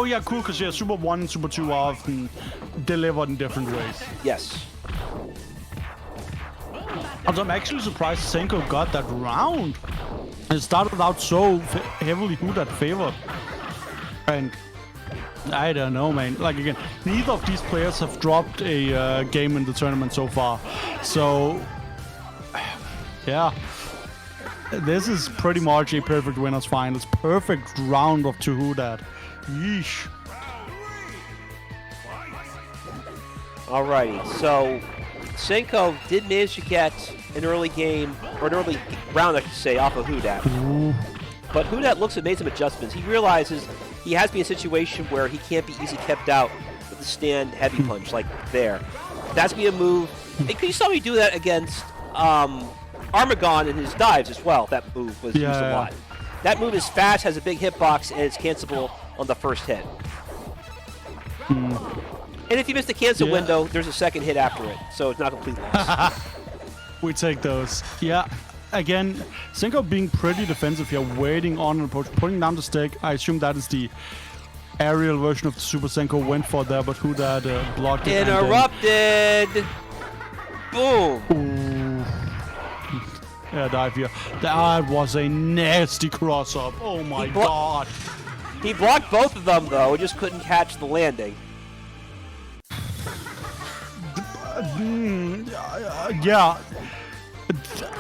yeah, cool, because Super 1 and Super 2 are often delivered in different ways. Yes. Also, I'm actually surprised Senkou got that round. It started out so heavily Whodat favored. And I don't know, man. Like, again, neither of these players have dropped a game in the tournament so far. So, yeah. This is pretty much a perfect winners finals. Perfect round of two Whodat. Yeesh. Alrighty, so Senkou did manage to get an early game, or an early round, I should say, off of Whodat. Ooh. But Whodat looks at made some adjustments. He realizes he has to be in a situation where he can't be easily kept out with the stand heavy punch, like there. That's going to be a move. And you saw me do that against Armaggon and his dives as well. That move was used a lot. That move is fast, has a big hitbox, and it's cancelable on the first hit. And if you miss the cancel window, there's a second hit after it, so it's not a complete loss. We take those. Yeah. Again, Senkou being pretty defensive here, waiting on an approach, putting down the stick. I assume that is the aerial version of the Super Senkou went for there, but Whodat blocked it. Interrupted! Boom! Ooh. Yeah, dive here. That was a nasty cross-up. Oh my god. He blocked both of them, though. He just couldn't catch the landing. Yeah.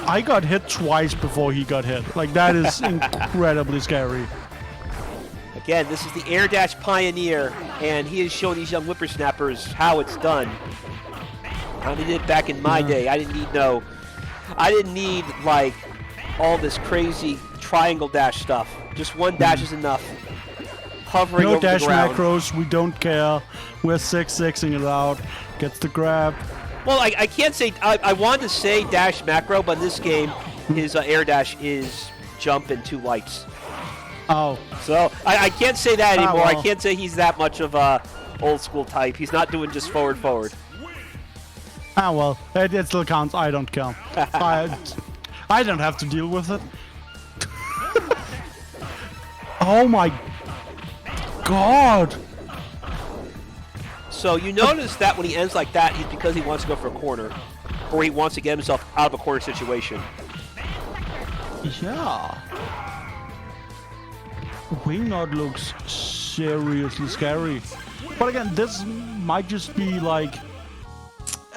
I got hit twice before he got hit. Like, that is incredibly scary. Again, this is the air dash pioneer, and he is showing these young whippersnappers how it's done. I did it back in my day. I didn't need like all this crazy triangle dash stuff. Just one dash is enough. Hovering over the ground. No dash macros. We don't care. We're 6-6ing it out. Gets the grab. Well, I can't say... I wanted to say dash macro, but in this game, his air dash is jump and 2 lights. Oh. So, I can't say that anymore. Well. I can't say he's that much of a old school type. He's not doing just forward. Well. It still counts. I don't care. I don't have to deal with it. Oh my god. So you notice that when he ends like that, it's because he wants to go for a corner, or he wants to get himself out of a corner situation. Yeah. Wingnut looks seriously scary. But again, this might just be like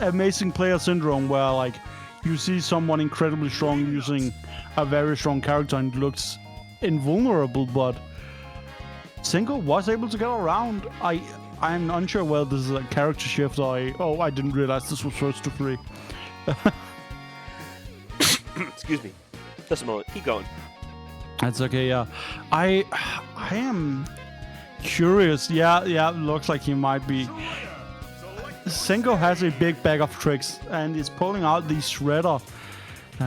amazing player syndrome, where like you see someone incredibly strong using a very strong character and looks invulnerable, but Senkou was able to get around. I'm unsure whether this is a character shift or I didn't realize this was first to 3. Excuse me. Just a moment. Keep going. That's okay, yeah. I I am curious. Yeah, looks like he might be. Senkou has a big bag of tricks and is pulling out the Shredder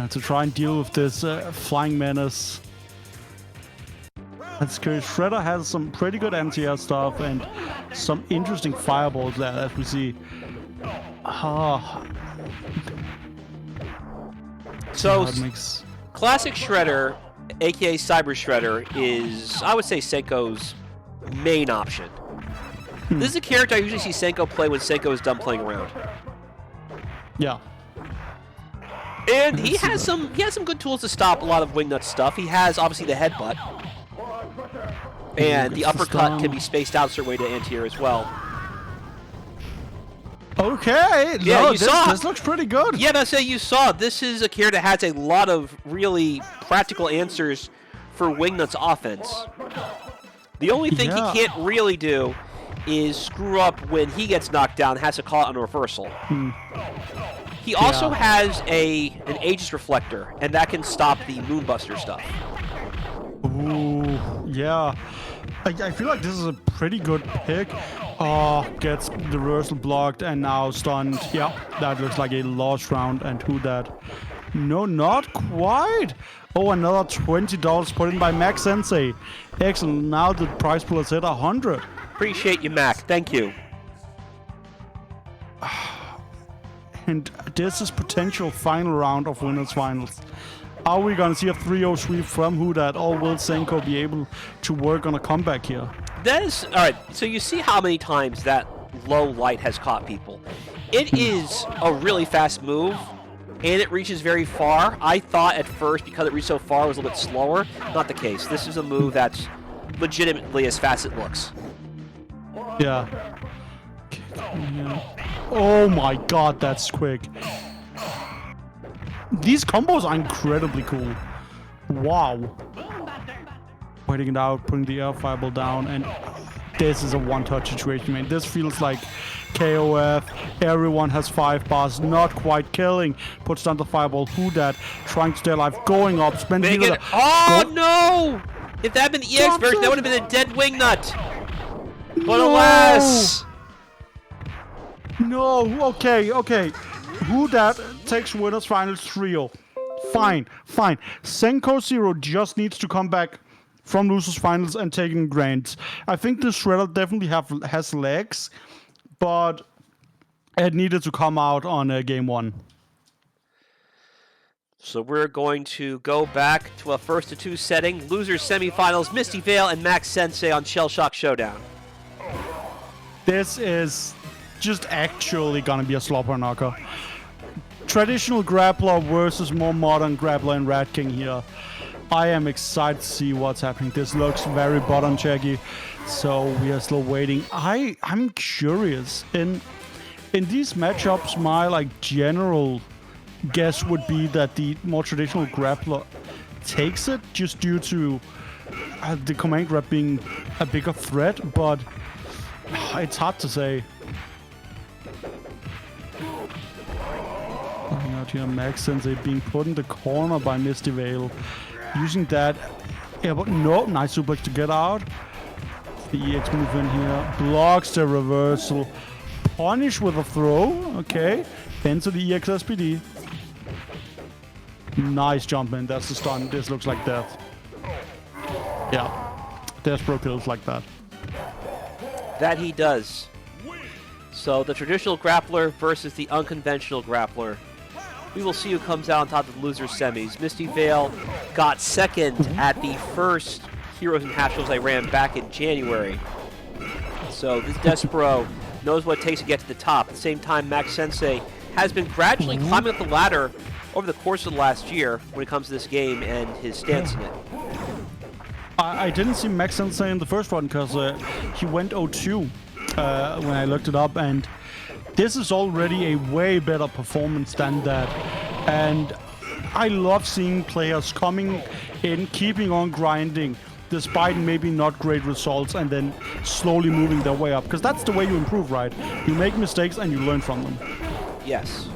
to try and deal with this flying menace. That's curious. Shredder has some pretty good anti-air stuff and some interesting fireballs there, as we see. So, Classic Shredder, aka Cyber Shredder, is, I would say, Senkou's main option. This is a character I usually see Senkou play when Senkou is done playing around. Yeah. And he has some good tools to stop a lot of Wingnut stuff. He has, obviously, the headbutt. And the uppercut can be spaced out a certain way to anti-air as well. Okay, yeah, no, you saw. This looks pretty good. Yeah, that's say you saw. This is a character that has a lot of really practical answers for Wingnut's offense. The only thing he can't really do is screw up when he gets knocked down, has to call it on a reversal. He also has an Aegis Reflector, and that can stop the Moonbuster stuff. Ooh, yeah. I feel like this is a pretty good pick. Oh, gets the reversal blocked and now stunned. Yeah, that looks like a lost round. And Whodat? No, not quite. Oh, another $20 put in by MaccSensei. Excellent. Now the prize pool is at 100. Appreciate you, Mac. Thank you. And this is potential final round of winners finals. Are we gonna see a 3-0 sweep from Whodat, or will Senkou be able to work on a comeback here? That is alright. So you see how many times that low light has caught people. It is a really fast move, and it reaches very far. I thought at first, because it reached so far, it was a little bit slower. Not the case. This is a move that's legitimately as fast as it looks. Yeah. Oh my god, that's quick. These combos are incredibly cool. Wow. Waiting it out, putting the air fireball down, and this is a one-touch situation, man. This feels like KOF. Everyone has 5 bars, not quite killing. Puts down the fireball. Whodat trying to stay alive, going up, spending it. Oh no! If that had been the EX version, that would have been a dead Wingnut. But alas! No, okay. Whodat takes winners finals 3-0. Fine. Senkou Zero just needs to come back from losers finals and taking grands. I think the Shredder definitely has legs, but it needed to come out on game 1. So we're going to go back to a 1-2 setting. Losers semifinals, Misty, Vale, and MaccSensei on Shell Shock Showdown. This is just actually gonna be a slobber knocker. Traditional grappler versus more modern grappler and Rat King here. I am excited to see what's happening. This looks very button checky, so we are still waiting. I'm curious. In these matchups, my general guess would be that the more traditional grappler takes it just due to the command grab being a bigger threat, but it's hard to say. Looking out here, MaccSensei being put in the corner by Misty Vale. Using that, yeah, but no, nice suplex to get out. The EX move in here, blocks the reversal, punish with a throw, okay. Then to the EX SPD. Nice jump in, that's the stun. This looks like death. Yeah, Despero kills like that. That he does. So the traditional grappler versus the unconventional grappler. We will see who comes out on top of the loser semis. Misty Vale got second at the first Heroes and Half Shows I ran back in January. So this Despero knows what it takes to get to the top. At the same time, MaccSensei has been gradually climbing up the ladder over the course of the last year when it comes to this game and his stance in it. I didn't see MaccSensei in the first one because he went 0-2 when I looked it up, and this is already a way better performance than that. And I love seeing players coming in, keeping on grinding, despite maybe not great results, and then slowly moving their way up. Because that's the way you improve, right? You make mistakes and you learn from them. Yes.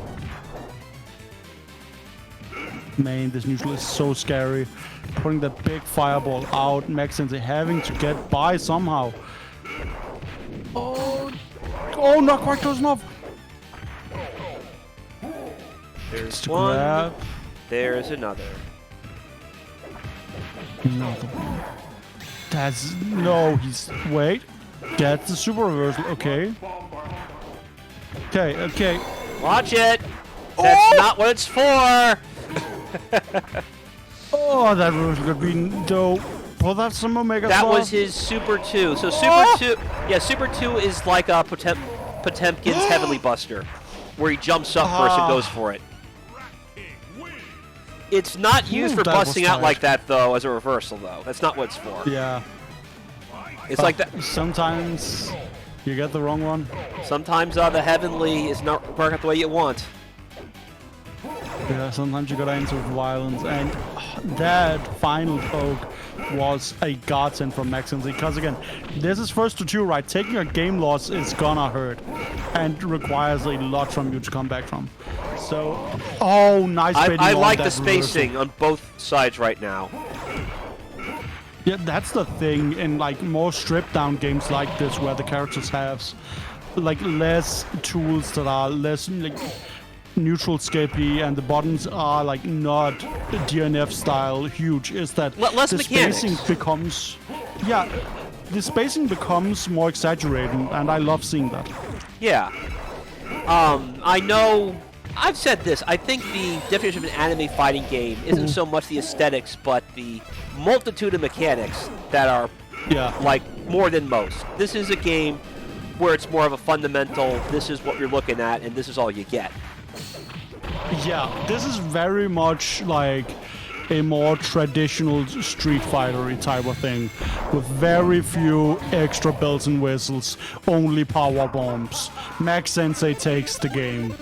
Man, this neutral is so scary. Putting that big fireball out, MaccSensei having to get by somehow. Oh, not quite close enough. There's one. Grab. There's another. Another one. That's no. Wait. Get the super reversal. Okay. Okay. Watch it. That's not what it's for. Oh, that was gonna be dope. Pull that some Omega. That Slav. was his Super 2. So Super 2, yeah, Super 2 is like a Potemkin's Heavenly Buster, where he jumps up first and goes for it. It's not used for that was busting out tight. like that, though, as a reversal, though. That's not what it's for. Yeah. It's like that. Sometimes you get the wrong one. Sometimes the Heavenly is not working out the way you want. Yeah, sometimes you gotta enter with violence, and that final poke was a godsend from MaccSensei, because again, this is first to 2, right? Taking a game loss is gonna hurt, and requires a lot from you to come back from. So, oh, nice baiting I on like that the spacing reversal. on both sides right now. Yeah, that's the thing in like more stripped down games like this, where the characters have like less tools that are less like neutral skippy, and the buttons are like not DNF style huge, is that Less the mechanics. spacing becomes the spacing becomes more exaggerated, and I love seeing that. Yeah. I know. I've said this. I think the definition of an anime fighting game isn't so much the aesthetics, but the multitude of mechanics that are Yeah, like more than most. This is a game where it's more of a fundamental. This is what you're looking at, and this is all you get. yeah, this is very much like a more traditional Street Fighter type of thing, with very few extra bells and whistles, only power bombs. MaccSensei takes the game.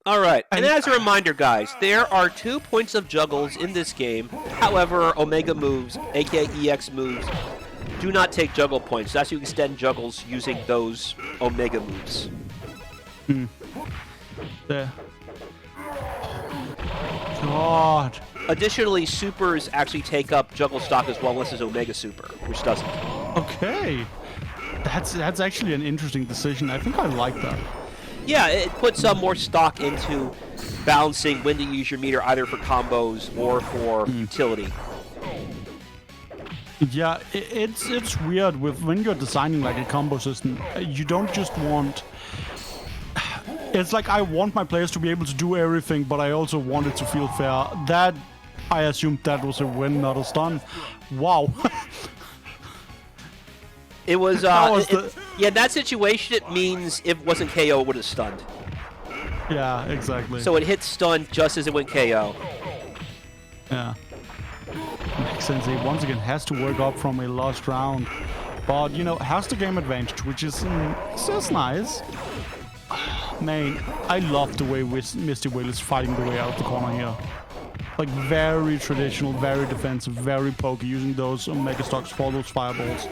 All right, and as a reminder, guys, there are 2 points of juggles in this game. However, Omega moves, aka EX moves, do not take juggle points. That's how you extend juggles using those Omega moves. There. God. Additionally, supers actually take up juggle stock as well, unless it's Omega Super, which doesn't. Okay. That's actually an interesting decision. I think I like that. Yeah, it puts more stock into balancing when to use your meter, either for combos or for utility. Yeah, it's weird with when you're designing like a combo system. You don't just want. It's like I want my players to be able to do everything, but I also want it to feel fair. That I assumed that was a win, not a stun. Wow. It was, the- yeah, in that situation, it means if it wasn't KO, it would have stunned. Yeah, exactly. So it hit stun just as it went KO. Yeah. MaccSensei once again has to work up from a lost round, but you know has the game advantage, which is just nice. Man, I love the way Misty Whale is fighting the way out of the corner here. Like very traditional, very defensive, very pokey, using those Omega stocks for those fireballs.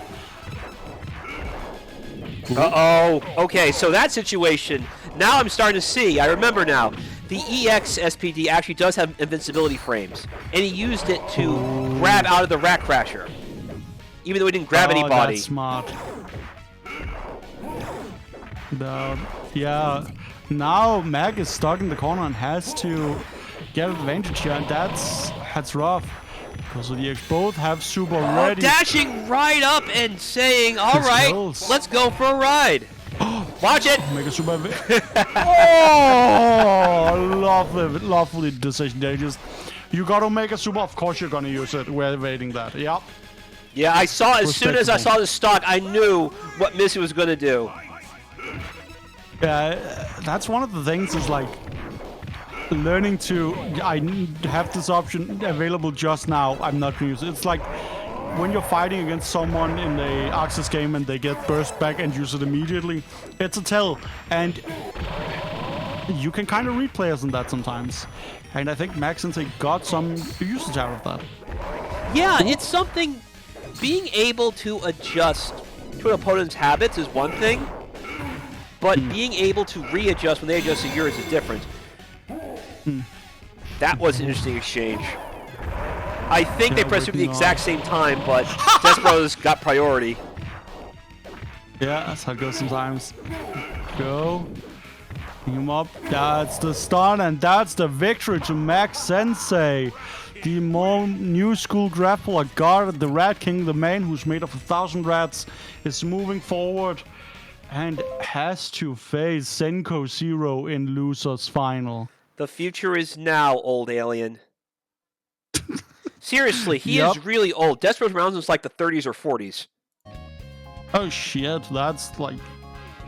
Uh-oh. Okay, so that situation, now I'm starting to see. I remember now. The EX SPD actually does have invincibility frames, and he used it to grab out of the Rat Crasher, even though he didn't grab anybody. That's smart. Yeah. Now Mac is stuck in the corner and has to get advantage here, and that's rough. Because the EX both have super ready. Dashing right up and saying, all His right, kills. let's go for a ride. Watch it. Make a super. Oh, lovely decision. They just, you got to make a super. Of course, you're gonna use it. We're waiting that. Yep. Yeah, I saw as soon as I Respectable. saw the stock, I knew what Misty was going to do. Yeah, that's one of the things. Is like learning to. I have this option available just now. I'm not gonna use it. It's like when you're fighting against someone in the Axis game and they get burst back and use it immediately. It's a tell, and you can kind of read players in that sometimes. And I think MaccSensei got some usage out of that. Yeah, it's something. Being able to adjust to an opponent's habits is one thing, but being able to readjust when they adjust to yours is different. That was an interesting exchange. I think they pressed him at the working exact on. same time, but Despero's got priority. Yeah, that's how it goes sometimes. Go. Pick him up. That's the stun, and that's the victory to MaccSensei. The more new school grappler god, the Rat King, the man who's made of 1,000 rats, is moving forward and has to face Senkou Zero in losers final. The future is now, old alien. Seriously, he Yup. is really old. Despero's around since like the 30s or 40s. Oh shit, that's like...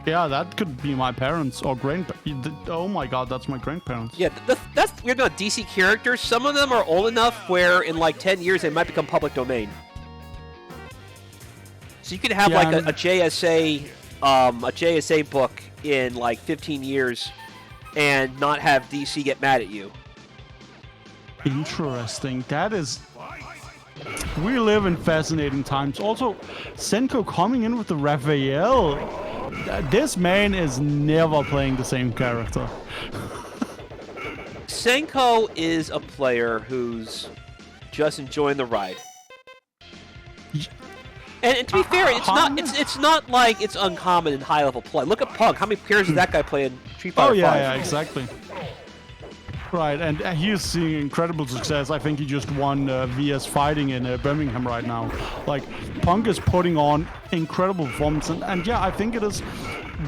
Yeah, that could be my parents or grandparents. Oh my god, that's my grandparents. Yeah, that's weird about DC characters. Some of them are old enough where in like 10 years they might become public domain. So you could have like a JSA book in like 15 years and not have DC get mad at you. Interesting. That is... We live in fascinating times. Also, Senkou coming in with the Raphael. This man is never playing the same character. Senkou is a player who's just enjoying the ride. And to be fair, it's not like it's uncommon in high level play. Look at Pug. How many pairs does that guy play in Street Fighter 5? Yeah, exactly. Right, and he's seeing incredible success. I think he just won VS Fighting in Birmingham right now. Like, Punk is putting on incredible performance, and yeah, I think it is,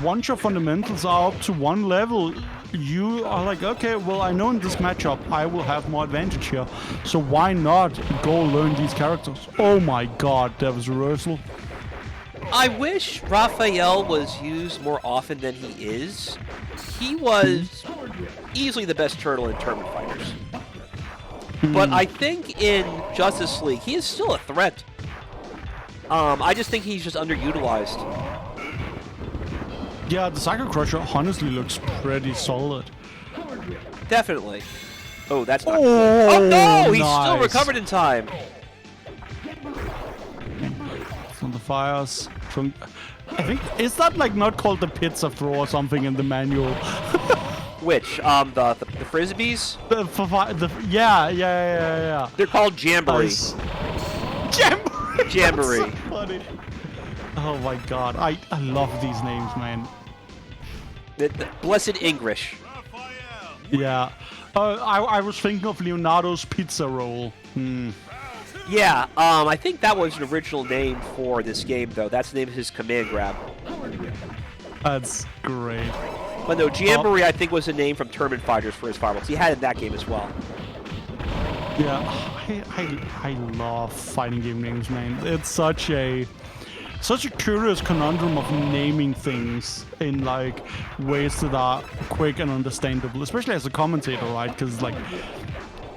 once your fundamentals are up to one level, you are like, okay, well, I know in this matchup I will have more advantage here, so why not go learn these characters? Oh my god, that was reversal. I wish Raphael was used more often than he is. He was easily the best turtle in Tournament Fighters. But I think in Justice League, he is still a threat. I just think he's just underutilized. Yeah, the Psycho Crusher honestly looks pretty solid. Definitely. Oh, that's not good. Oh no! He's still nice. recovered in time. From the fires. I think, is that like not called the pizza throw or something in the manual? Which? The frisbees? Yeah. They're called jamboree. Nice. Jamboree. Jamboree. That's so funny. Oh my god, I love these names, man. The blessed English. Yeah. I was thinking of Leonardo's pizza roll. Yeah, I think that was an original name for this game, though. That's the name of his command grab. That's great. But no, Jamboree, I think, was a name from Tournament Fighters for his fireballs. He had it in that game as well. Yeah, I love fighting game names, man. It's such a curious conundrum of naming things in like ways that are quick and understandable, especially as a commentator, right? Because like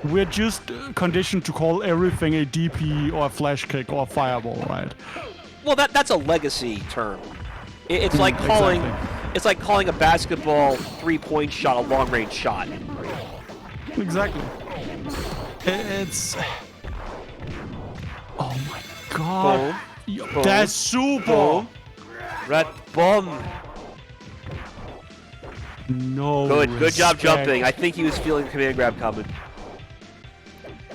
we're just conditioned to call everything a DP or a flash kick or a fireball, right? Well, that's a legacy term. It's like calling it's like calling a basketball 3-point shot a long-range shot. Exactly. It's... Oh my god. Boom. That's super. Boom. Red bomb. No. Good job respect. jumping. I think he was feeling the command grab coming.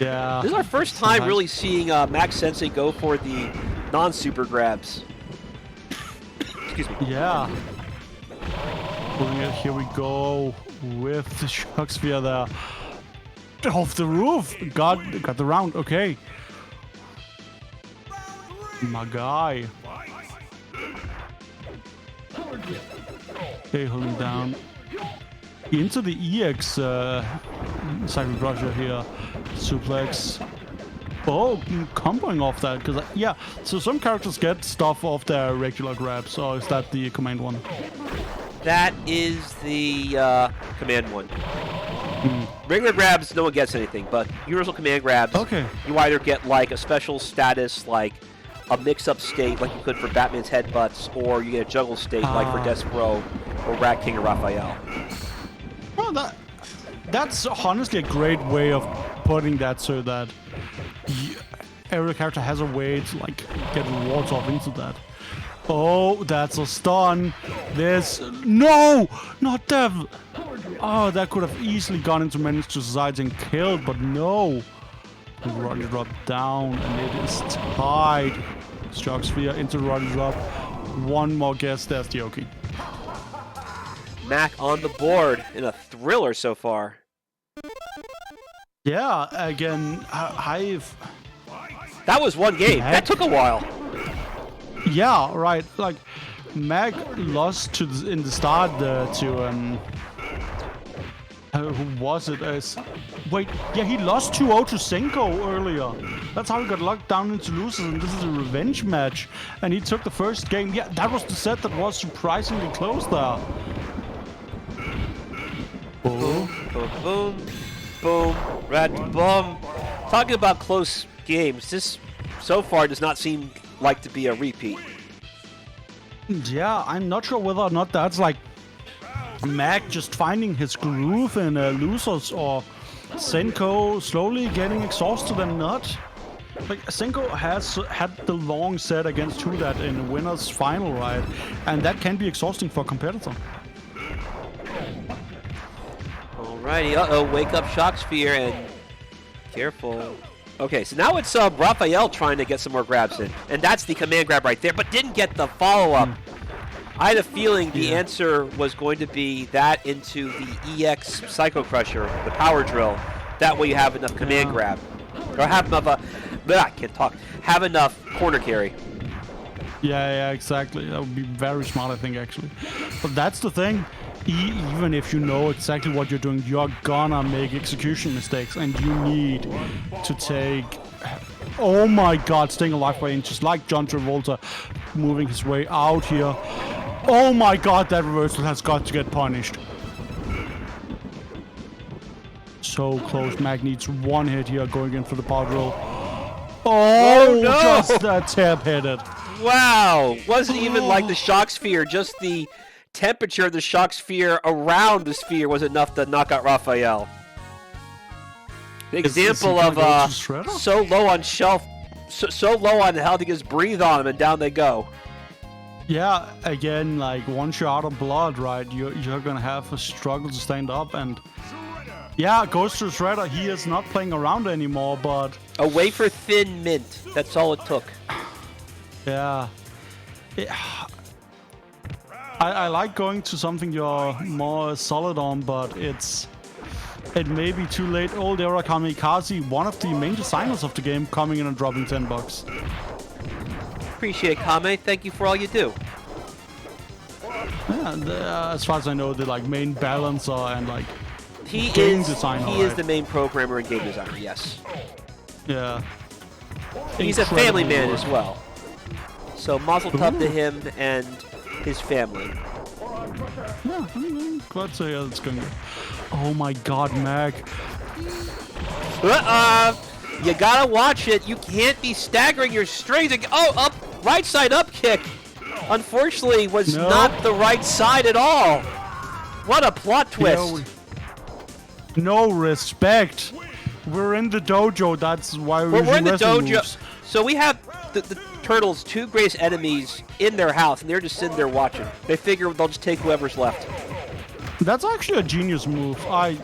Yeah. This is our first time really seeing MaccSensei go for the non-super grabs. Excuse me. Yeah. Pulling it, here we go with the shock sphere there. Off the roof. Got the round. Okay. My guy. Okay, holding down. Into the EX Cycle Crusher here. Suplex. Oh, comboing off that. Because, yeah, so some characters get stuff off their regular grabs. Or is that the command one? That is the command one. Regular grabs, no one gets anything, but universal command grabs, okay, you either get like a special status, like a mix-up state, like you could for Batman's headbutts, or you get a juggle state, like for Despero or Rat King or Raphael. Well, that's honestly a great way of putting that, so that every character has a way to like get rewards off into that. Oh, that's a stun. No, not Devil. Oh, that could have easily gone into Menace to Society and killed, but no. Roddy drop down, and it is tied. Shock Sphere into Roddy drop. One more guess, there's the Oki. Mac on the board in a thriller so far. Yeah, again, That was one game. That took a while. Yeah, right. Like, Mac lost in the start to who was it? Wait, yeah, he lost 2-0 to Senkou earlier. That's how he got locked down into losers, and this is a revenge match. And he took the first game. Yeah, that was the set that was surprisingly close there. Boom, boom, boom, boom, red boom. Talking about close games, this so far does not seem like to be a repeat. Yeah, I'm not sure whether or not that's like Mac just finding his groove in losers, or Senkou slowly getting exhausted and not. Like, Senkou has had the long set against Whodat in the winner's final, right? And that can be exhausting for a competitor. Alrighty, wake up Shock Sphere and careful. Okay, so now it's Raphael trying to get some more grabs in. And that's the command grab right there, but didn't get the follow-up. I had a feeling the answer was going to be that into the EX Psycho Crusher, the power drill. That way you have enough command grab. Or have enough, I can't talk. Have enough corner carry. Yeah, exactly. That would be very smart, I think, actually. But that's the thing. Even if you know exactly what you're doing, you're gonna make execution mistakes, and you need to take... Oh my god, staying alive by inches, like John Travolta moving his way out here. Oh my god, that reversal has got to get punished. So close. Mac needs one hit here, going in for the power drill. Oh, no! Just that tap hit it. Wow! Wasn't even like the Shock Sphere, just the temperature of the Shock Sphere around the sphere was enough to knock out Raphael. The example of so low on shelf, so low on health, he just breathe on them and down they go. Yeah, again, like one shot of blood, right? You're gonna have a struggle to stand up, and yeah, goes to Shredder. He is not playing around anymore, but a wafer thin mint. That's all it took. Yeah. I like going to something you're more solid on, but it may be too late. Old Era Kamikaze, one of the main designers of the game, coming in and dropping $10. Appreciate it, Kame. Thank you for all you do. Yeah, and, as far as I know, the like main balancer and like game designer. He is the main programmer and game designer. Yes. Yeah. He's a family man as well. So mazel tov to him and his family. Yeah, glad to hear that's going good. Oh my god, Mac. You gotta watch it. You can't be staggering your strings. Up, right side up kick. Unfortunately, was not the right side at all. What a plot twist. No respect. We're in the dojo. That's why we're in the dojo. Moves. So we have the Turtles' two greatest enemies in their house, and they're just sitting there watching. They figure they'll just take whoever's left. That's actually a genius move. I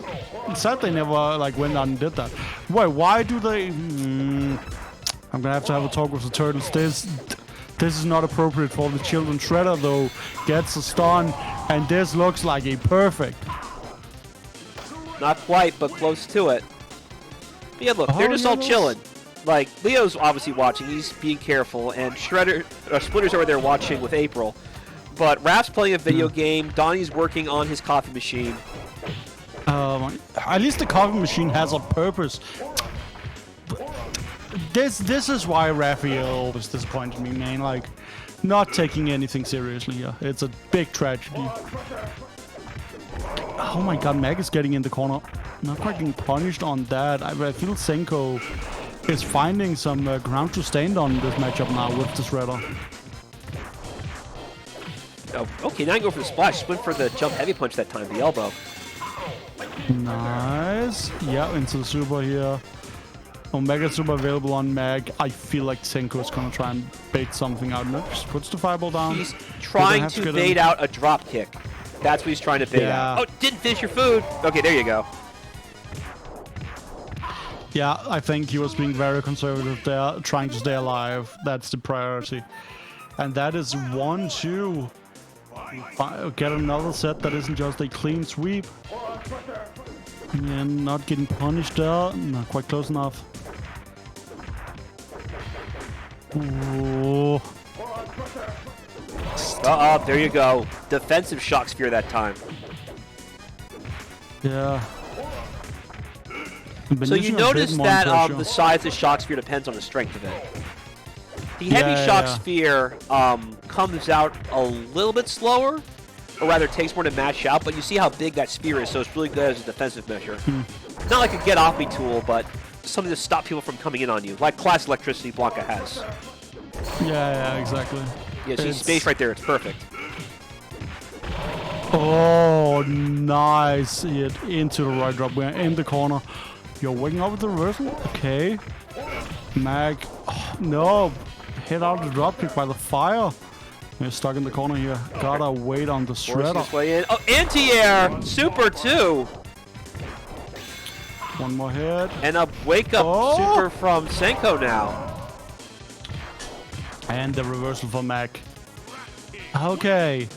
said they never like went out and did that. Why do they? I'm gonna have to have a talk with the Turtles. This is not appropriate for the children. Shredder though gets a stun, and this looks like a perfect. Not quite, but close to it. But yeah, look, they're just all chilling. Like, Leo's obviously watching, he's being careful, and Splitter's over there watching with April. But Raph's playing a video game, Donnie's working on his coffee machine. At least the coffee machine has a purpose. This is why Raphael always disappointed me, man. Like, not taking anything seriously here. It's a big tragedy. Oh my god, Mag is getting in the corner. Not quite getting punished on that. I feel Senkou is finding some ground to stand on this matchup now with the Shredder. Oh, okay, now I go for the splash. Went for the jump heavy punch that time, the elbow. Nice. Yeah, into the super here. Omega super available on Mag. I feel like Senkou is going to try and bait something out. Nope, just puts the fireball down. He's trying to bait out a drop kick. That's what he's trying to bait out. Yeah. Oh, didn't finish your food. Okay, there you go. Yeah, I think he was being very conservative there, trying to stay alive. That's the priority. And that is 1-2. Get another set that isn't just a clean sweep. And not getting punished there. Not quite close enough. Ooh. There you go. Defensive shock sphere that time. Yeah. So you notice that the size of the shock sphere depends on the strength of it. The heavy shock sphere comes out a little bit slower, or rather takes more to match out, but you see how big that sphere is, so it's really good as a defensive measure. Not like a get-off-me tool, but something to stop people from coming in on you, like Class Electricity Blanca has. Yeah, exactly. Yeah, see space right there, it's perfect. Oh, nice hit into the right drop. We're in the corner. You're waking up with the reversal? Okay. Mag. Oh, no. Hit out the drop kick by the fire. We're stuck in the corner here. Gotta wait on the shredder. His way in. Oh, anti-air! Super 2! One more hit. And a wake-up super from Senkou now. And the reversal for Mag. Okay.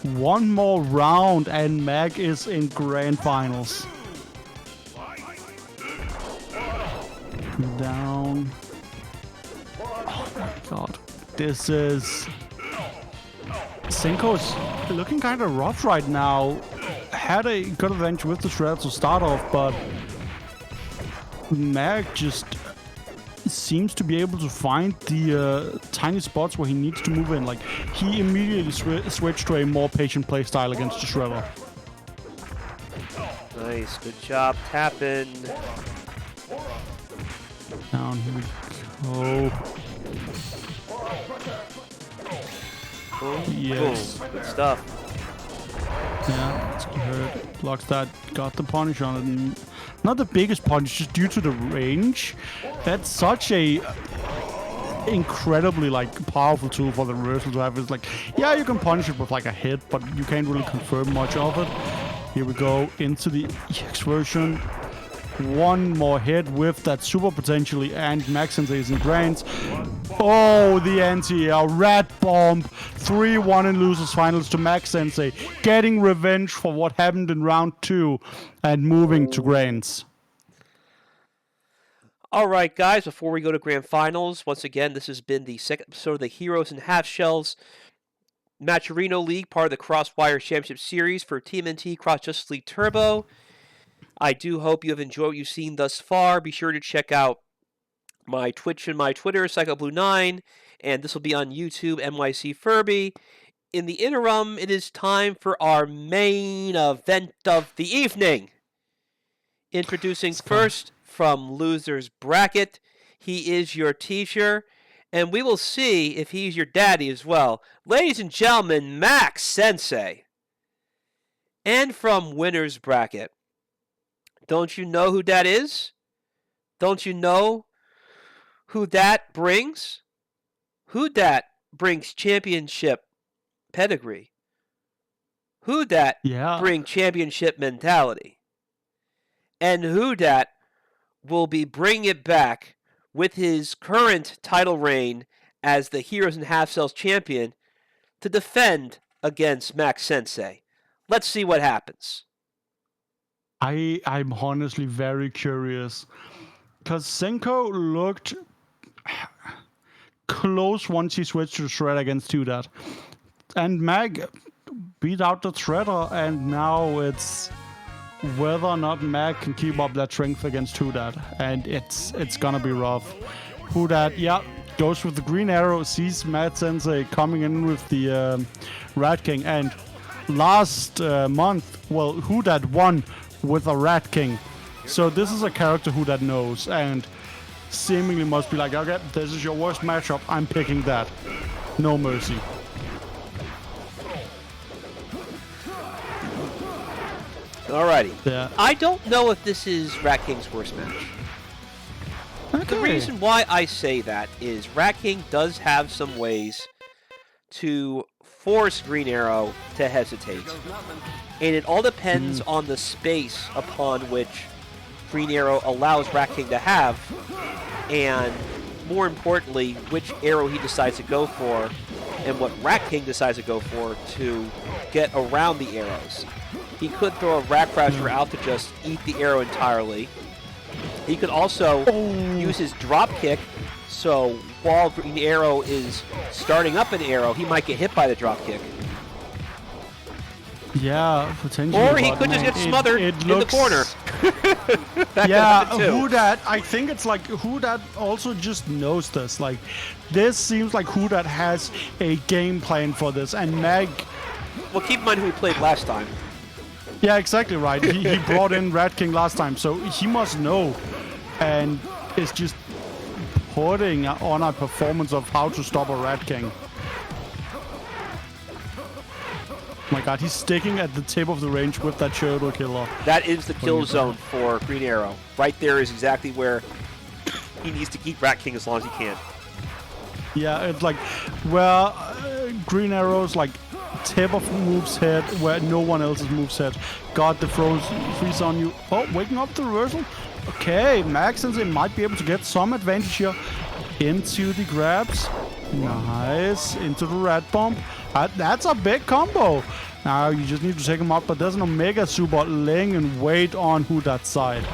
One more round and Mag is in grand finals. Down. Oh my god. This is... Senkou's looking kind of rough right now. Had a good advantage with the shred to start off, but Mag just seems to be able to find the tiny spots where he needs to move in. Like, he immediately switched to a more patient play style against the shredder. Nice, good job tapping. Down, here we go. Boom, Yes. boom. Good stuff. Yeah, it's hurt. Blocks that. Got the punish on it. And not the biggest punish, just due to the range. That's such a incredibly powerful tool for the reversal to have. It's like, yeah, you can punish it with like a hit, but you can't really confirm much of it. Here we go into the EX version. One more hit with that super potentially, and MaccSensei is in grands. Oh, the anti-air rat bomb. 3-1 in losers finals to MaccSensei, getting revenge for what happened in round 2 and moving to grands. All right, guys, before we go to grand finals, once again, this has been the second episode of the Heroes and Half Shells Matcherino League, part of the Crosswire Championship Series for TMNT Cross Justice League Turbo. I do hope you have enjoyed what you've seen thus far. Be sure to check out my Twitch and my Twitter, PsychoBlue9, and this will be on YouTube, NYC Furby. In the interim, it is time for our main event of the evening. Introducing first from Loser's Bracket, he is your teacher, and we will see if he's your daddy as well. Ladies and gentlemen, MaccSensei. And from Winner's Bracket, don't you know who that is? Don't you know who that brings? Whodat brings championship pedigree. Whodat brings championship mentality. And Whodat will be bringing it back with his current title reign as the Heroes and Half Cells champion to defend against MaccSensei. Let's see what happens. I'm honestly very curious, because Senkou looked close once he switched to Shred against Whodat. And Mag beat out the Shredder, and now it's whether or not Mag can keep up that strength against Whodat. And it's gonna be rough. Whodat, goes with the green arrow, sees MaccSensei coming in with the Rat King, and last month, Whodat won with a Rat King. So this is a character Whodat knows, and seemingly must be like, okay, this is your worst matchup, I'm picking that. No mercy. Alrighty. Yeah. I don't know if this is Rat King's worst match. Okay. The reason why I say that is Rat King does have some ways to force Green Arrow to hesitate. And it all depends on the space upon which Green Arrow allows Rat King to have, and more importantly, which arrow he decides to go for, and what Rat King decides to go for to get around the arrows. He could throw a Rat Crasher out to just eat the arrow entirely. He could also use his drop kick, so while Green Arrow is starting up an arrow, he might get hit by the drop kick. Yeah, potentially. Or he could just get smothered in the corner. Yeah, Whodat, I think it's like Whodat also just knows this. Like, this seems like Whodat has a game plan for this, and Mag... Well, keep in mind who he played last time. Yeah, exactly right. He brought in Rat King last time, so he must know, and is just putting on a performance of how to stop a Rat King. Oh my god, he's sticking at the tip of the range with that Turtle Killer. That is the kill zone for Green Arrow. Right there is exactly where he needs to keep Rat King as long as he can. Yeah, it's like where Green Arrow's like tip of move's head, where no one else's move's head. Got the freeze on you. Oh, waking up the reversal. Okay, MaccSensei might be able to get some advantage here. Into the grabs. Nice. Into the rat bomb. That's a big combo. Now you just need to take him out, but there's an Omega Super laying in wait on Whodat's side.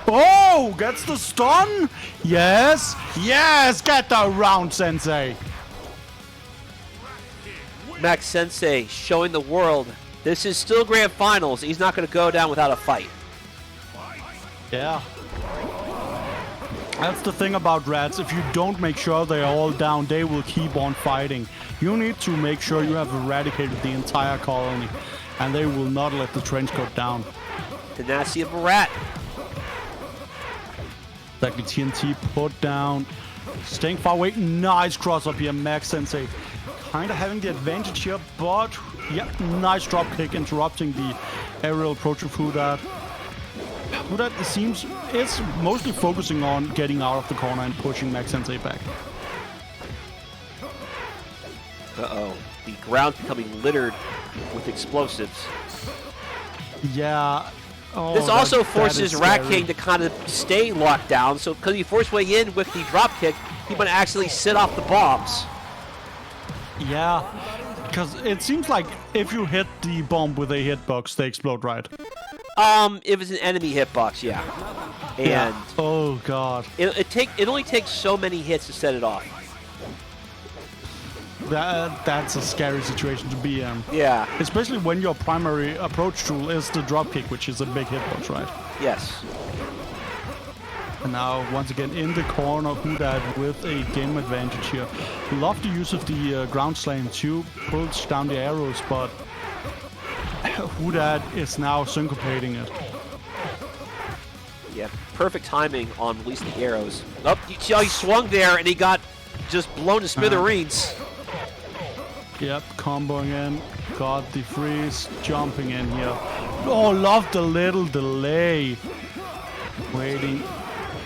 Oh, gets the stun. Yes. Yes, get the round, Sensei. MaccSensei showing the world this is still Grand Finals. He's not going to go down without a fight. Yeah. That's the thing about rats. If you don't make sure they're all down, they will keep on fighting. You need to make sure you have eradicated the entire colony, and they will not let the trench coat down. Tenacity of a rat. Exactly, TNT put down. Staying far away. Nice cross up here, MaccSensei. Kind of having the advantage here, but yeah, nice drop kick interrupting the aerial approach of Whodat. Whodat, it seems, is mostly focusing on getting out of the corner and pushing MaccSensei back. Uh-oh. The ground's becoming littered with explosives. Yeah. Oh, this also that forces Rat King to kind of stay locked down, so because he forced way in with the drop kick, he might actually sit off the bombs. Yeah, because it seems like if you hit the bomb with a hitbox, they explode, right? If it's an enemy hitbox, yeah. And yeah. Oh god. It only takes so many hits to set it off. That's a scary situation to be in. Yeah. Especially when your primary approach tool is the dropkick, which is a big hitbox, right? Yes. And now, once again, in the corner, Whodat with a game advantage here. Love the use of the ground slam too, pulls down the arrows, but Whodat is now syncopating it. Yeah, perfect timing on releasing the arrows. Oh, you see how he swung there and he got just blown to smithereens. Yep, comboing in, got the freeze, jumping in here. Oh, love the little delay. Waiting.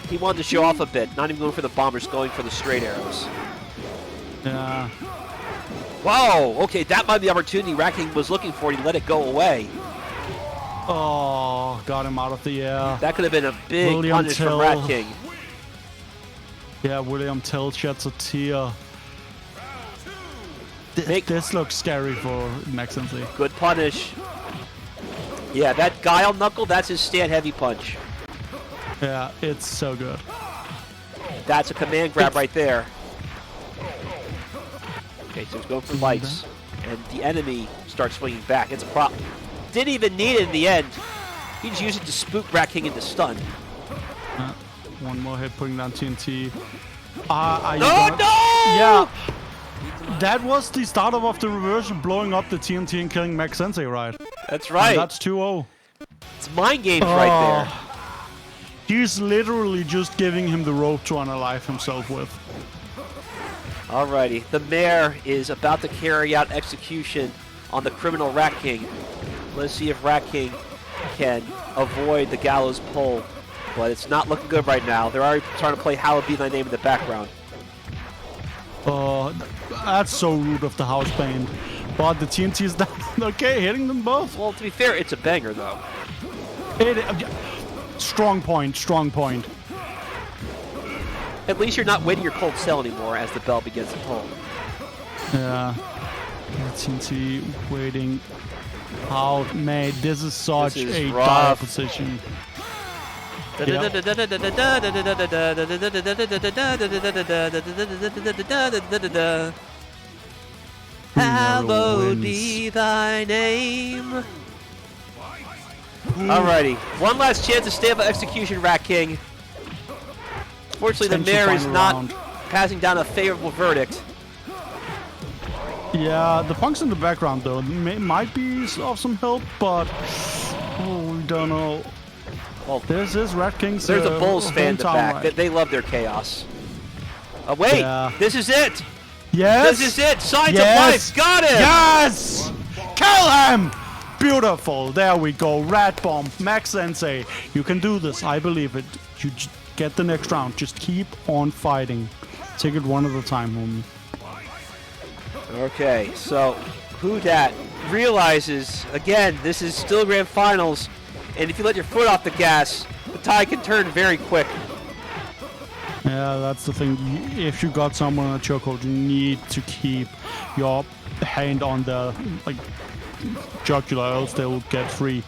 He wanted to show off a bit, not even going for the bombers, going for the straight arrows. Yeah. Wow, okay, that might be the opportunity Rat King was looking for. He let it go away. Oh, got him out of the air. That could have been a big punish from Rat King. Yeah, William Tell sheds a tear. This looks scary for MaccSensei. Good punish. Yeah, that Guile Knuckle, that's his stand heavy punch. Yeah, it's so good. That's a command grab right there. Okay, so he's going for lights, and the enemy starts swinging back. It's a prop. Didn't even need it in the end. He just used it to spook Rat King into stun. One more hit, putting down TNT. No! Yeah. That was the startup of the reversion, blowing up the TNT and killing MaccSensei, right? That's right. And that's 2-0. It's mind games right there. He's literally just giving him the rope to unalive himself with. Alrighty, the mayor is about to carry out execution on the criminal Rat King. Let's see if Rat King can avoid the gallows pole. But it's not looking good right now. They're already trying to play Hallowed Be Thy Name in the background. Oh, that's so rude of the house band. But the TNT is down. Okay, hitting them both. Well, to be fair, it's a banger, though. Strong point, strong point. At least you're not waiting your cold cell anymore as the bell begins to toll. Yeah. TNT waiting out. Man, this is such a dire position. Hallowed be thy name. Alrighty, one last chance to stay up execution, Rat King. Fortunately, the mayor is not passing down a favorable verdict. Yeah, the punks in the background, though, might be of some help, but we don't know. Well, this is Rat King's There's a Bulls fan in the back. Right. They love their chaos. Oh, wait, this is it. Yes. This is it. Signs of life. Got it. Yes. Kill him. Beautiful. There we go. Rat Bomb. MaccSensei. You can do this. I believe it. You get the next round. Just keep on fighting. Take it one at a time, homie. Okay, so Whodat realizes, again, this is still grand finals, and if you let your foot off the gas, the tide can turn very quick. Yeah, that's the thing. If you got someone on a chokehold, you need to keep your hand on the jugular, else they will get free.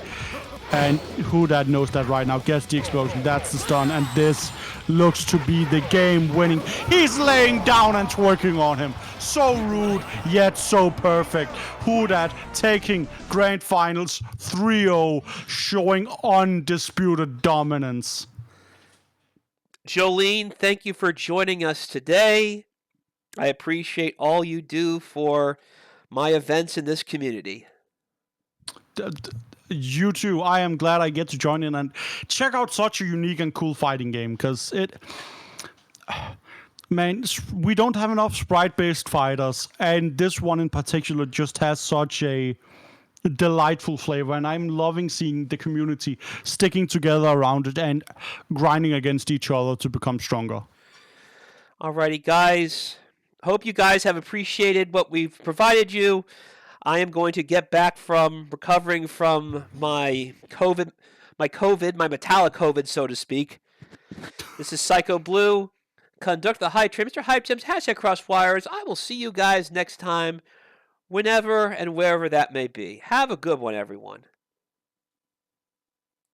And Whodat knows that right now. Gets the explosion. That's the stun. And this looks to be the game winning. He's laying down and twerking on him. So rude, yet so perfect. Whodat taking grand finals 3-0, showing undisputed dominance. Jolene, thank you for joining us today. I appreciate all you do for my events in this community. You too. I am glad I get to join in and check out such a unique and cool fighting game, because man, we don't have enough sprite-based fighters, and this one in particular just has such a delightful flavor, and I'm loving seeing the community sticking together around it and grinding against each other to become stronger. Alrighty, guys. Hope you guys have appreciated what we've provided you. I am going to get back from recovering from my metallic COVID, so to speak. This is Psycho Blue. Conduct the Hype Train. Mr. Hype Tims, #Crosswires. I will see you guys next time, whenever and wherever that may be. Have a good one, everyone.